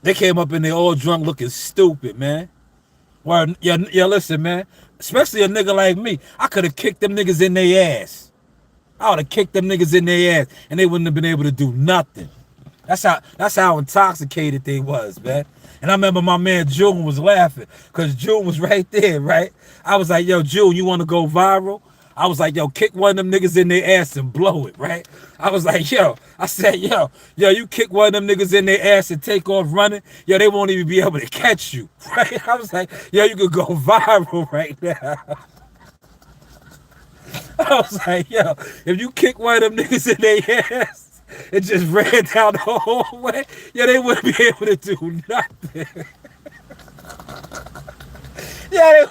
They came up in there all drunk looking stupid, man. Well, yeah, listen, man. Especially a nigga like me. I could have kicked them niggas in their ass. I would have kicked them niggas in their ass and they wouldn't have been able to do nothing. That's how intoxicated they was, man. And I remember my man June was laughing because June was right there, right? I was like, yo, June, you want to go viral? I was like, yo, kick one of them niggas in their ass and blow it, right? I was like, I said, you kick one of them niggas in their ass and take off running, yo, they won't even be able to catch you, right? I was like, yo, you could go viral right now. I was like, yo, if you kick one of them niggas in their ass and just ran down the whole way, yo, they wouldn't be able to do nothing. They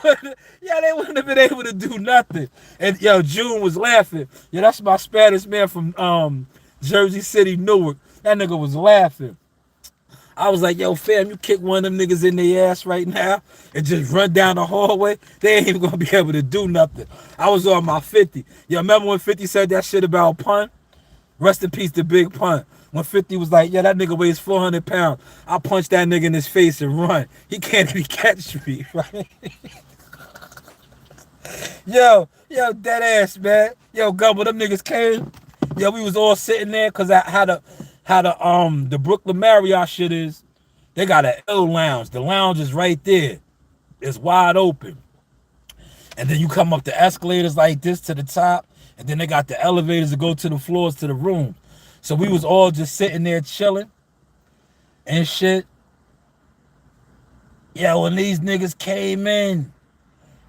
wouldn't have been able to do nothing. And yo, June was laughing. Yeah, that's my Spanish man from Jersey City, Newark. That nigga was laughing. I was like, yo, fam, you kick one of them niggas in their ass right now and just run down the hallway, they ain't even gonna be able to do nothing. I was on my 50. Yo, remember when 50 said that shit about Pun? Rest in peace to Big Pun. When 50 was like, yeah, that nigga weighs 400 pounds. I punched that nigga in his face and run. He can't even catch me, right? Yo, dead ass, man. Yo, Gumbo, them niggas came. Yo, we was all sitting there because how the Brooklyn Marriott shit is. They got an L lounge. The lounge is right there. It's wide open. And then you come up the escalators like this to the top. And then they got the elevators to go to the floors to the room. So we was all just sitting there chilling and shit. Yo, when these niggas came in.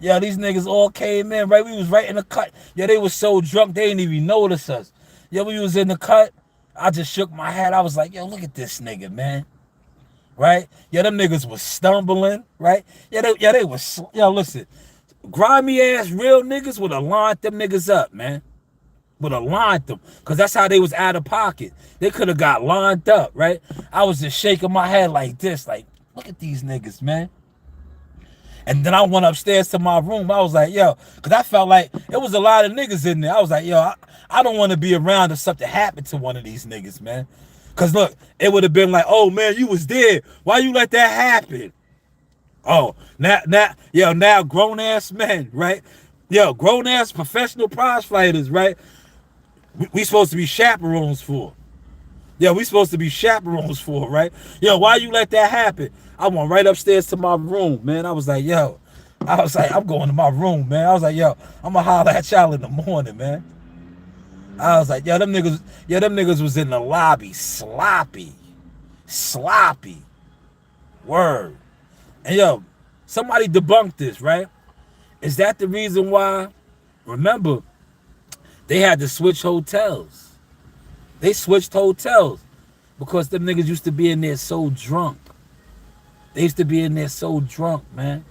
Yeah, these niggas all came in, right? We was right in the cut. Yeah, they was so drunk, they didn't even notice us. Yeah, we was in the cut. I just shook my head. I was like, yo, look at this nigga, man. Right? Yeah, them niggas was stumbling, right? They was, listen. Grimy ass real niggas would have lined them niggas up, man. Would have lined them. Because that's how they was out of pocket. They could have got lined up, right? I was just shaking my head like this, like, look at these niggas, man. And then I went upstairs to my room. I was like, yo, because I felt like it was a lot of niggas in there. I was like, yo, I don't want to be around if something happened to one of these niggas, man. Because look, it would have been like, oh, man, you was there. Why you let that happen? Oh, now grown-ass men, right? Yo, grown-ass professional prize fighters, right? We supposed to be chaperones for. Yeah, we supposed to be chaperones for, right? Yo, why you let that happen? I went right upstairs to my room, man. I was like, I'm going to my room, man. I was like, yo, I'm going to holler at y'all in the morning, man. I was like, them niggas was in the lobby, sloppy. Word. And yo, somebody debunked this, right? Is that the reason why, remember, they had to switch hotels? They switched hotels because them niggas used to be in there so drunk. They used to be in there so drunk, man.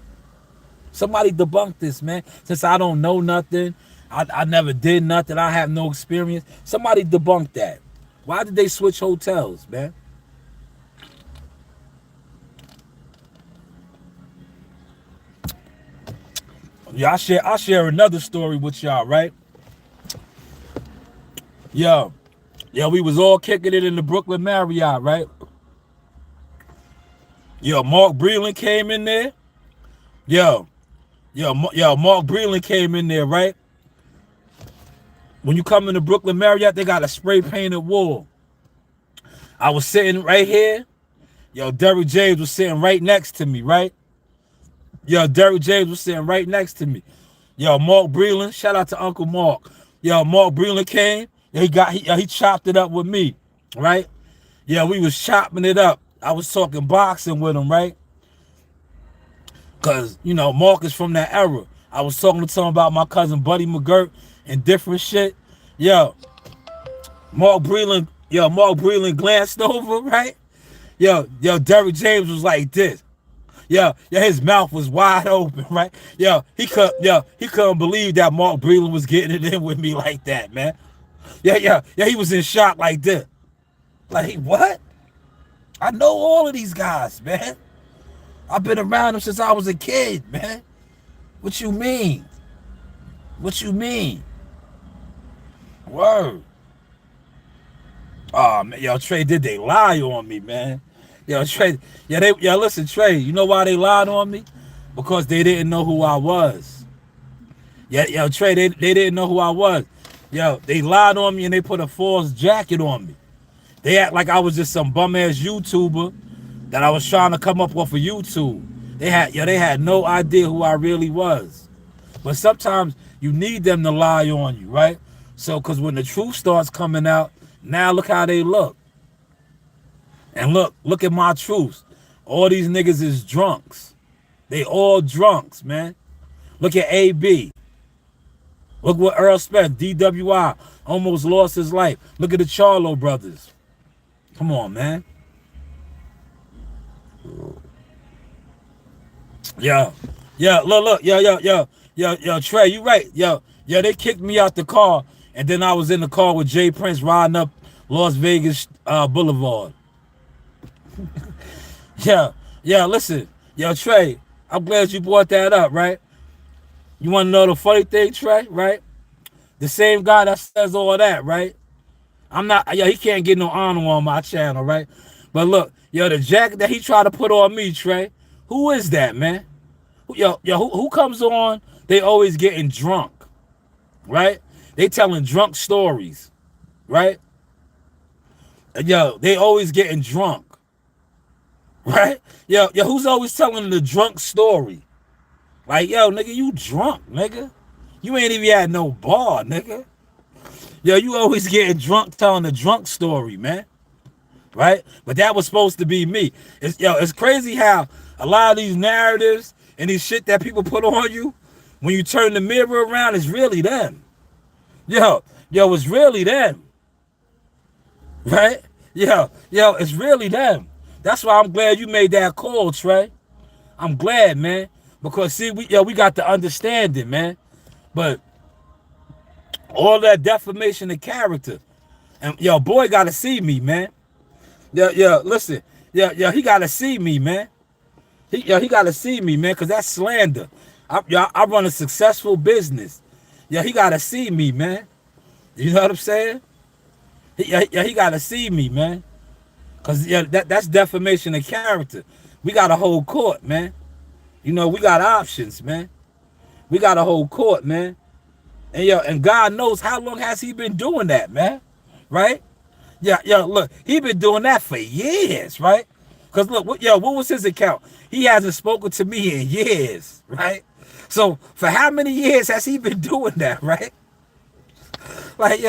Somebody debunked this, man. Since I don't know nothing, I never did nothing, I have no experience. Somebody debunked that. Why did they switch hotels, man? Yeah, I'll share another story with y'all, right? Yo, we was all kicking it in the Brooklyn Marriott, right? Yo, Mark Breland came in there. Yo, Mark Breland came in there, right? When you come in the Brooklyn Marriott, they got a spray painted wall. I was sitting right here. Yo, Derrick James was sitting right next to me, right? Yo, Derrick James was sitting right next to me. Yo, Mark Breland, shout out to Uncle Mark. Yo, Mark Breland came. He chopped it up with me, right? Yeah, we was chopping it up. I was talking boxing with him, right? Cause you know Mark is from that era. I was talking to him about my cousin Buddy McGirt and different shit. Yo, Mark Breland glanced over, right? Yo, Derrick James was like this. Yo, his mouth was wide open, right? Yo, he couldn't believe that Mark Breland was getting it in with me like that, man. Yeah, he was in shock like this. Like, what? I know all of these guys, man. I've been around them since I was a kid, man. What you mean? What you mean? Word. Oh, man, yo, Trey, did they lie on me, man? Yo, Trey, listen, Trey, you know why they lied on me? Because they didn't know who I was. Yo, Trey, they didn't know who I was. Yo, they lied on me and they put a false jacket on me. They act like I was just some bum-ass YouTuber that I was trying to come up off of YouTube. They had no idea who I really was. But sometimes you need them to lie on you, right? So, because when the truth starts coming out, now look how they look. And look at my truths. All these niggas is drunks. They all drunks, man. Look at AB. Look what Earl Spence, DWI, almost lost his life. Look at the Charlo brothers. Come on, man. Yo, look, yo, Trey, you right. Yo, they kicked me out the car, and then I was in the car with Jay Prince riding up Las Vegas Boulevard. Yeah, listen. Yo, Trey, I'm glad you brought that up, right? You want to know the funny thing, Trey, right? The same guy that says all that, right? He can't get no honor on my channel, right? But look, yo, the jacket that he tried to put on me, Trey, who is that, man? Who comes on? They always getting drunk, right? They telling drunk stories, right? Yo, they always getting drunk, right? Yo, who's always telling the drunk story? Like, yo, nigga, you drunk, nigga. You ain't even had no bar, nigga. Yo, you always getting drunk telling the drunk story, man. Right? But that was supposed to be me. It's crazy how a lot of these narratives and these shit that people put on you, when you turn the mirror around, it's really them. Yo, it's really them. Right? Yo, it's really them. That's why I'm glad you made that call, Trey. I'm glad, man. Because see, we got the understanding, man. But all that defamation of character, and boy gotta see me, man. Listen, he gotta see me, man. He gotta see me, man, because that's slander. I run a successful business. He gotta see me, man. You know what I'm saying? He gotta see me, man. Because that's defamation of character. We got a whole court, man. You know, we got options, man. We got a whole court, man. And God knows how long has he been doing that, man. Right? Look, he been doing that for years, right? Because look, what was his account? He hasn't spoken to me in years, right? So for how many years has he been doing that, right? Like,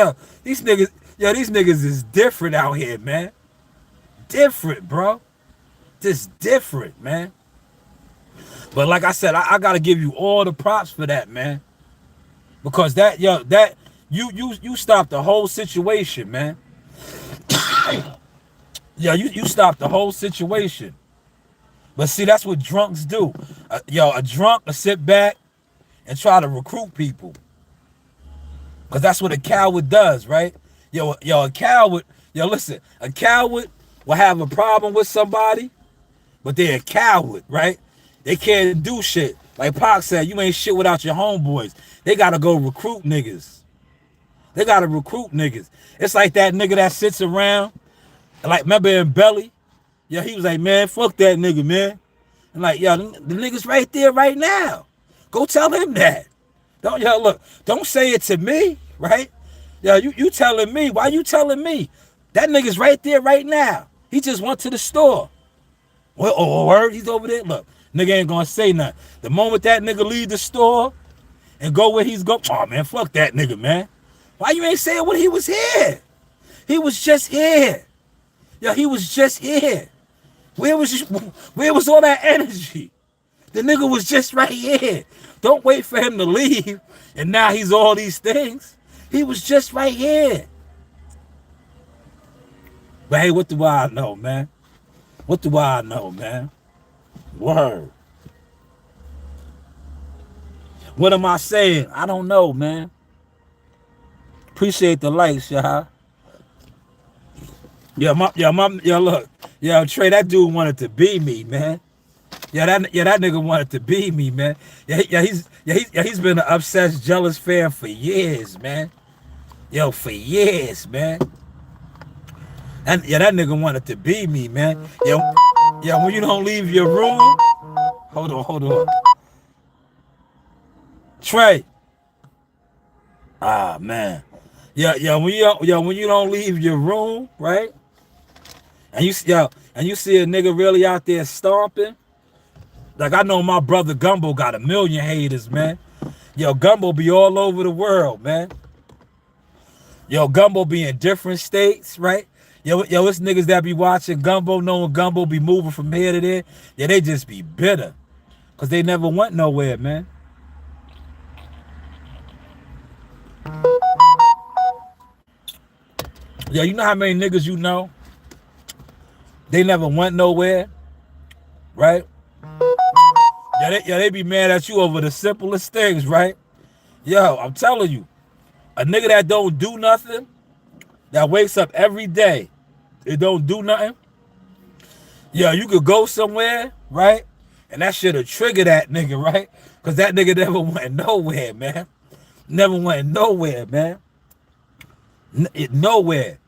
these niggas is different out here, man. Different, bro. Just different, man. But like I said, I gotta give you all the props for that, man. Because you stopped the whole situation, man. You stopped the whole situation. But see, that's what drunks do. A drunk will sit back and try to recruit people. Because that's what a coward does, right? A coward, listen, a coward will have a problem with somebody, but they're a coward, right? They can't do shit. Like Pac said, you ain't shit without your homeboys. They gotta go recruit niggas. They gotta recruit niggas. It's like that nigga that sits around, like, remember in Belly? He was like, man, fuck that nigga, man. And like, the nigga's right there right now. Go tell him that. Don't say it to me, right? You telling me. Why you telling me? That nigga's right there right now. He just went to the store. Well, oh, word, he's over there. Look, nigga ain't gonna say nothing. The moment that nigga leave the store and go where he's going, oh man, fuck that nigga, man. Why you ain't saying when he was here? He was just here. He was just here. Where was all that energy? The nigga was just right here. Don't wait for him to leave, and now he's all these things. He was just right here. But hey, what do I know, man? What do I know, man? Word. What am I saying? I don't know, man. Appreciate the likes, y'all. Look. Yo, Trey, that dude wanted to be me, man. That nigga wanted to be me, man. He's been an obsessed, jealous fan for years, man. Yo, for years, man. And that nigga wanted to be me, man. Yo, when you don't leave your room, hold on. Trey. Ah, man. When you don't leave your room, right? And you see a nigga really out there stomping. Like, I know my brother Gumbo got 1 million haters, man. Yo, Gumbo be all over the world, man. Yo, Gumbo be in different states, right? Yo, it's niggas that be watching Gumbo, knowing Gumbo be moving from here to there. Yeah, they just be bitter. Because they never went nowhere, man. Yo, you know how many niggas you know? They never went nowhere, right? Yeah, they be mad at you over the simplest things, right? Yo, I'm telling you, a nigga that don't do nothing, that wakes up every day, it don't do nothing. Yeah, you could go somewhere, right? And that shit'll trigger that nigga, right? Because that nigga never went nowhere, man. Never went nowhere, man. Nowhere.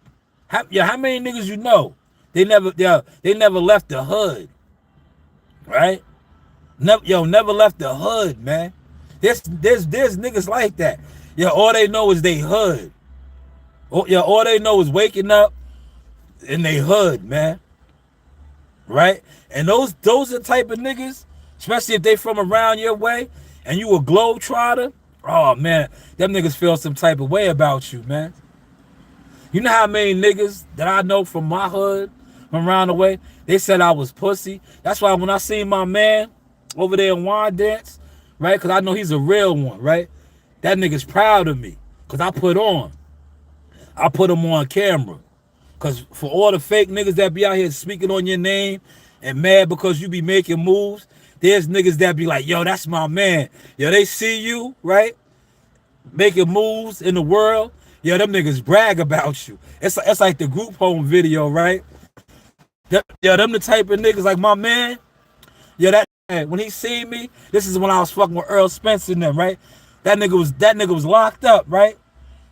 How many niggas you know? They never left the hood, right? Never left the hood, man. There's niggas like that. Yeah, all they know is they hood. All they know is waking up in they hood, man. Right? And those are the type of niggas, especially if they from around your way and you a globetrotter. Oh man, them niggas feel some type of way about you, man. You know how many niggas that I know from my hood, from around the way, they said I was pussy. That's why when I seen my man over there in Wine Dance, right? Because I know he's a real one, right? That nigga's proud of me. Because I put him on camera. Because for all the fake niggas that be out here speaking on your name and mad because you be making moves, there's niggas that be like, yo, that's my man. Yo, they see you, right? Making moves in the world. Yo, them niggas brag about you. It's like the group home video, right? Them the type of niggas like my man. Yo, that man, when he seen me, this is when I was fucking with Earl Spence and them, right? That nigga was locked up, right?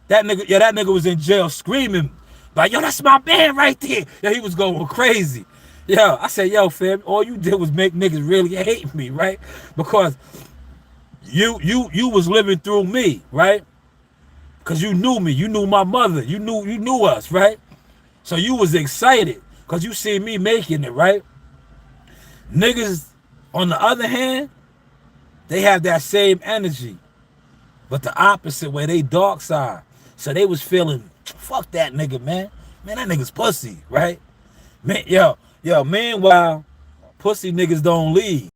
That nigga was in jail screaming, like, yo, that's my man right there. Yo, he was going crazy. Yo, I said, yo, fam, all you did was make niggas really hate me, right? Because you was living through me, right? Because you knew me, you knew my mother, you knew us, right? So you was excited because you see me making it, right? Niggas, on the other hand, they have that same energy, but the opposite way, they dark side. So they was feeling, fuck that nigga, man. Man, that nigga's pussy, right? Man, yo, meanwhile, pussy niggas don't leave.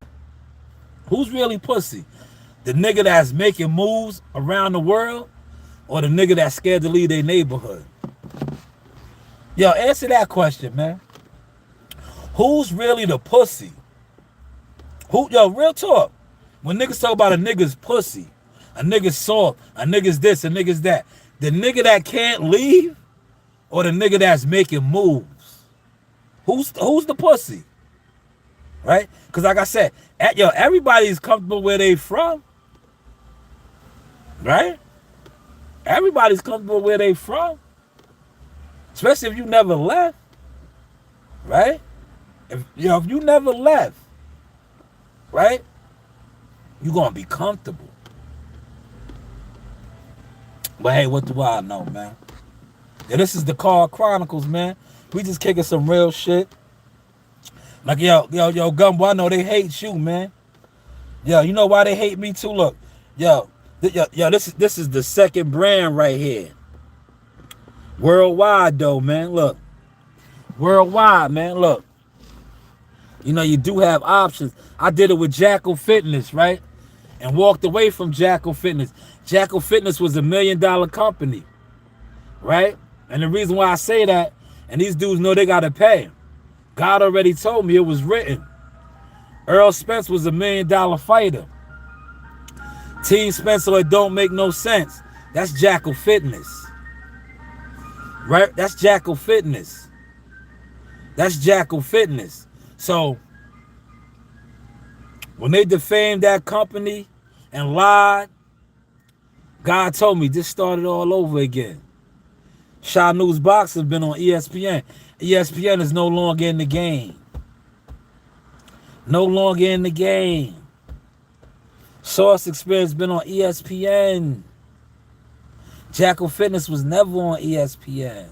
Who's really pussy? The nigga that's making moves around the world, or the nigga that's scared to leave their neighborhood? Yo, answer that question, man. Who's really the pussy? Yo, real talk. When niggas talk about a nigga's pussy, a nigga's soft, a nigga's this, a nigga's that, the nigga that can't leave, or the nigga that's making moves? Who's the pussy? Right? Because like I said, everybody's comfortable where they from. Right? Everybody's comfortable where they from. Especially if you never left. Right? If you never left, right? You're gonna be comfortable. But hey, what do I know, man? Yeah, this is the Car Chronicles, man. We just kicking some real shit. Like, yo, Gumbo, I know they hate you, man. Yo, you know why they hate me too? Look, yo, this is the second brand right here. Worldwide, though, man. Look. Worldwide, man. Look. You know, you do have options. I did it with Jackal Fitness, right? And walked away from Jackal Fitness. Jackal Fitness was $1 million company, right? And the reason why I say that, and these dudes know they got to pay. God already told me, it was written. Earl Spence was $1 million fighter. Team Spencer, it don't make no sense. That's Jackal Fitness. Right? That's Jackal Fitness. That's Jackal Fitness. So, when they defamed that company and lied, God told me, just start it all over again. Shaw News Boxing has been on ESPN. ESPN is no longer in the game. No longer in the game. Source Experience been on ESPN. Jackal Fitness was never on ESPN.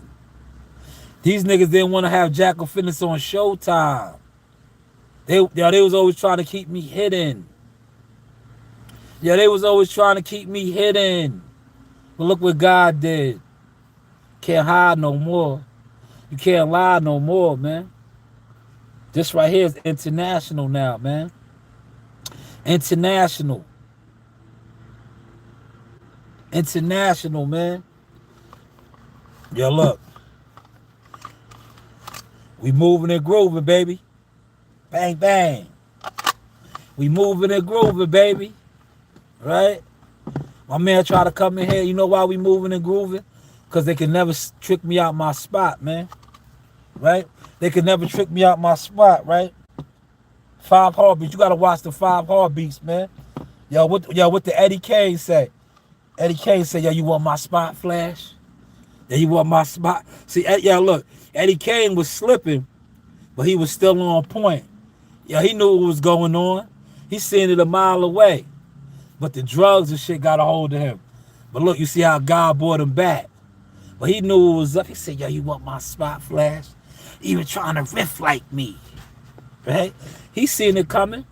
These niggas didn't want to have Jackal Fitness on Showtime. They was always trying to keep me hidden. Yeah, they was always trying to keep me hidden. But look what God did. Can't hide no more. You can't lie no more, man. This right here is international now, man. International. International, man. Yo, look. We moving and grooving, baby. Bang, bang. We moving and grooving, baby. Right? My man try to come in here. You know why we moving and grooving? Because they can never trick me out my spot, man. Right? They can never trick me out my spot, right? 5 Heartbeats. You got to watch the 5 Heartbeats, man. Yo, what the Eddie Kane say? Eddie Kane said, yo, you want my spot, Flash? Yeah, you want my spot? See, yeah, look. Eddie Kane was slipping, but he was still on point. Yeah, he knew what was going on. He seen it a mile away. But the drugs and shit got a hold of him. But look, you see how God brought him back. But he knew it was up. He said, yo, you want my spot, Flash? Even trying to riff like me. Right? He seen it coming.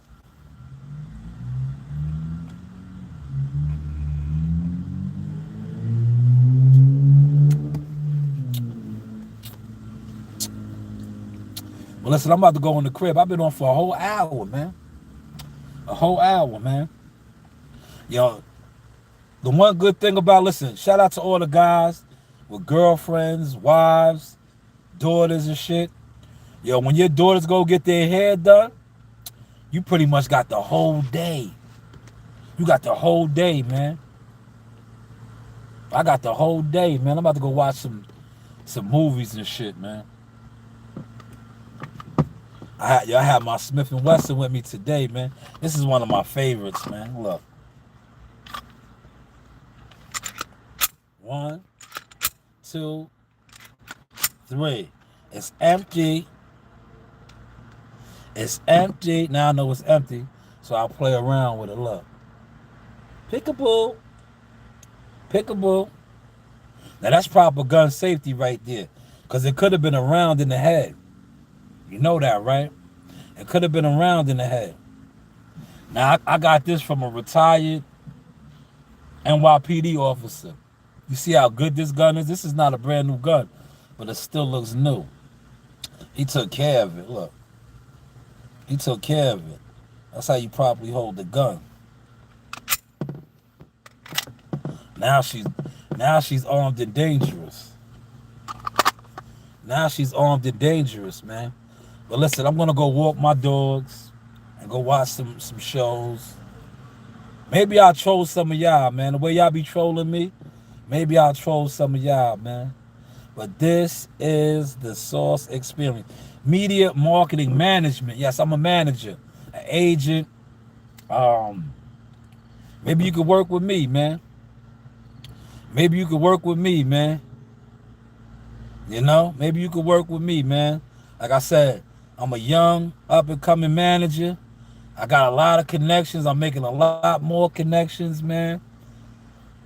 Well, listen, I'm about to go in the crib. I've been on for a whole hour, man. A whole hour, man. Yo, the one good thing about, listen, shout out to all the guys with girlfriends, wives, daughters and shit. Yo, when your daughters go get their hair done, you pretty much got the whole day. You got the whole day, man. I got the whole day, man. I'm about to go watch some movies and shit, man. I have my Smith & Wesson with me today, man. This is one of my favorites, man. Look. 1, 2, 3. It's empty. It's empty. Now I know it's empty, so I'll play around with it. Look. Peekaboo. Peekaboo. Now that's proper gun safety right there, because it could have been a round in the head. You know that, right? It could have been a round in the head. Now, I got this from a retired NYPD officer. You see how good this gun is? This is not a brand new gun, but it still looks new. He took care of it, look. He took care of it. That's how you properly hold the gun. Now she's armed and dangerous. Now she's armed and dangerous, man. But listen, I'm going to go walk my dogs and go watch some shows. Maybe I'll troll some of y'all, man. The way y'all be trolling me, maybe I'll troll some of y'all, man. But this is the Source Experience. Media Marketing Management. Yes, I'm a manager, an agent. Maybe you could work with me, man. Maybe you could work with me, man. You know, maybe you could work with me, man. Like I said, I'm a young, up-and-coming manager. I got a lot of connections. I'm making a lot more connections, man.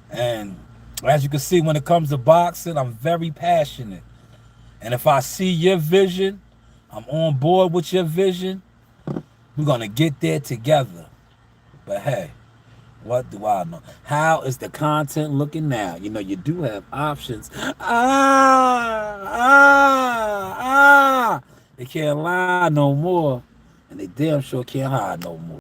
And as you can see, when it comes to boxing, I'm very passionate. And if I see your vision, I'm on board with your vision. We're going to get there together. But hey, what do I know? How is the content looking now? You know, you do have options. They can't lie no more. they damn sure can't hide no more.